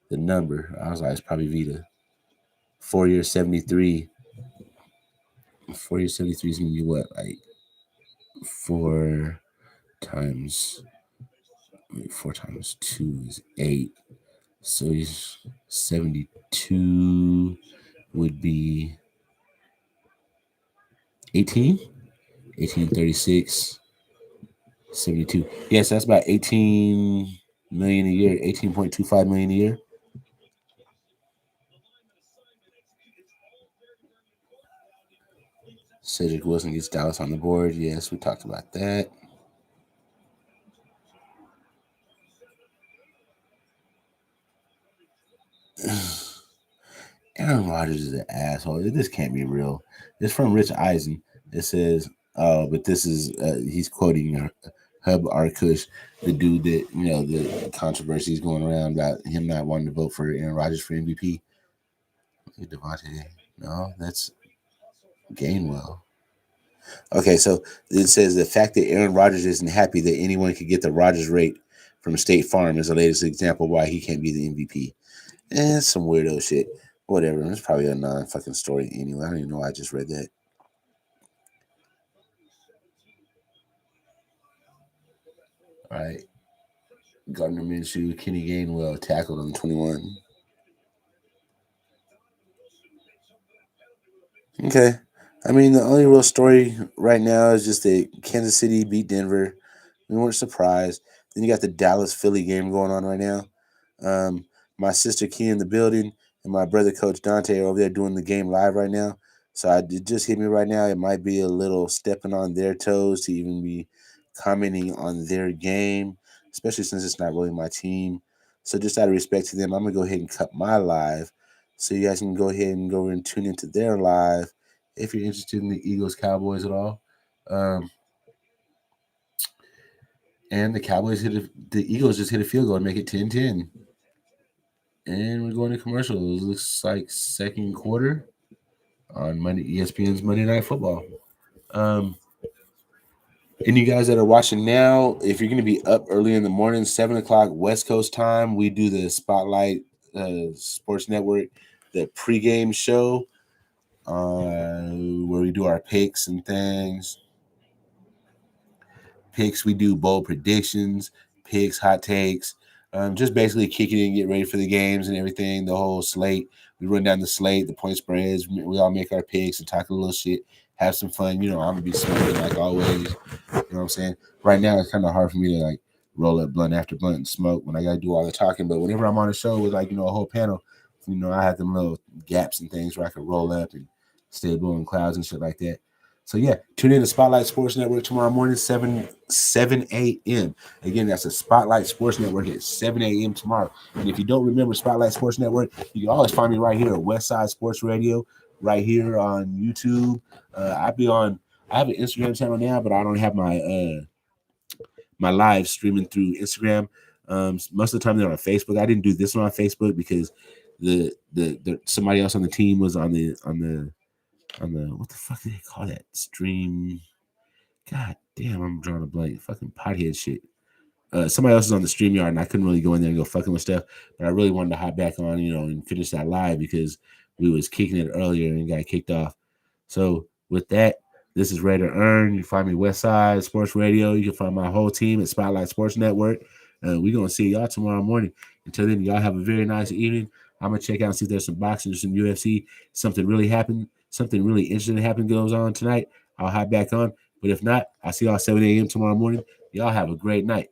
the number, I was like, it's probably Vita. 4-year, 73. 4-year, 73 is gonna be what, like 4 times 2 is 8. So he's 72 would be 18, 1836. 72. Yes, that's about 18 million a year, 18.25 million a year. Cedric Wilson gets Dallas on the board. Yes, we talked about that. Aaron Rodgers is an asshole. This can't be real. It's from Rich Eisen. It says, "Oh, but this is he's quoting Hub Arkush, the dude that the controversy is going around about him not wanting to vote for Aaron Rodgers for MVP." Devontae, no, that's Gainwell. Okay, so it says the fact that Aaron Rodgers isn't happy that anyone could get the Rodgers rate from State Farm is the latest example why he can't be the MVP. Some weirdo shit. Whatever. It's probably a non-fucking story anyway. I don't even know why I just read that. All right. Gardner Minshew, Kenny Gainwell tackled on 21. Okay. I mean, the only real story right now is just that Kansas City beat Denver. We weren't surprised. Then you got the Dallas Philly game going on right now. My sister Key in the building and my brother Coach Dante are over there doing the game live right now. So it just hit me right now. It might be a little stepping on their toes to even be commenting on their game, especially since it's not really my team. So just out of respect to them, I'm gonna go ahead and cut my live, so you guys can go ahead and go and tune into their live if you're interested in the Eagles Cowboys at all. And the Eagles just hit a field goal and make it 10-10. And we're going to commercial. It looks like second quarter on ESPN's Monday Night Football. And you guys that are watching now, if you're going to be up early in the morning, 7 o'clock West Coast time, we do the Spotlight Sports Network, the pregame show, where we do our picks and things. We do bold predictions, picks, hot takes, just basically kicking in, get ready for the games and everything, the whole slate. We run down the slate, the point spreads. We all make our picks and talk a little shit, have some fun. I'm going to be smoking like always. You know what I'm saying? Right now, it's kind of hard for me to roll up blunt after blunt and smoke when I got to do all the talking. But whenever I'm on a show with a whole panel, I have them little gaps and things where I can roll up and stay blowing clouds and shit like that. So yeah, tune in to Spotlight Sports Network tomorrow morning, 7 a.m. Again, that's the Spotlight Sports Network at 7 a.m. tomorrow. And if you don't remember Spotlight Sports Network, you can always find me right here at Westside Sports Radio, right here on YouTube. I have an Instagram channel now, but I don't have my my live streaming through Instagram. Most of the time they're on Facebook. I didn't do this one on Facebook because the somebody else on the team was on the what the fuck do they call that stream? God damn, I'm drawing a blank. Fucking pothead shit. Somebody else is on the StreamYard and I couldn't really go in there and go fucking with stuff, but I really wanted to hop back on, and finish that live because we was kicking it earlier and got kicked off. So with that, this is Ready to Earn. You find me Westside Sports Radio. You can find my whole team at Spotlight Sports Network. We're going to see y'all tomorrow morning. Until then, y'all have a very nice evening. I'm going to check out and see if there's some boxing or some UFC. Something really interesting happened goes on tonight. I'll hop back on. But if not, I'll see y'all 7 a.m. tomorrow morning. Y'all have a great night.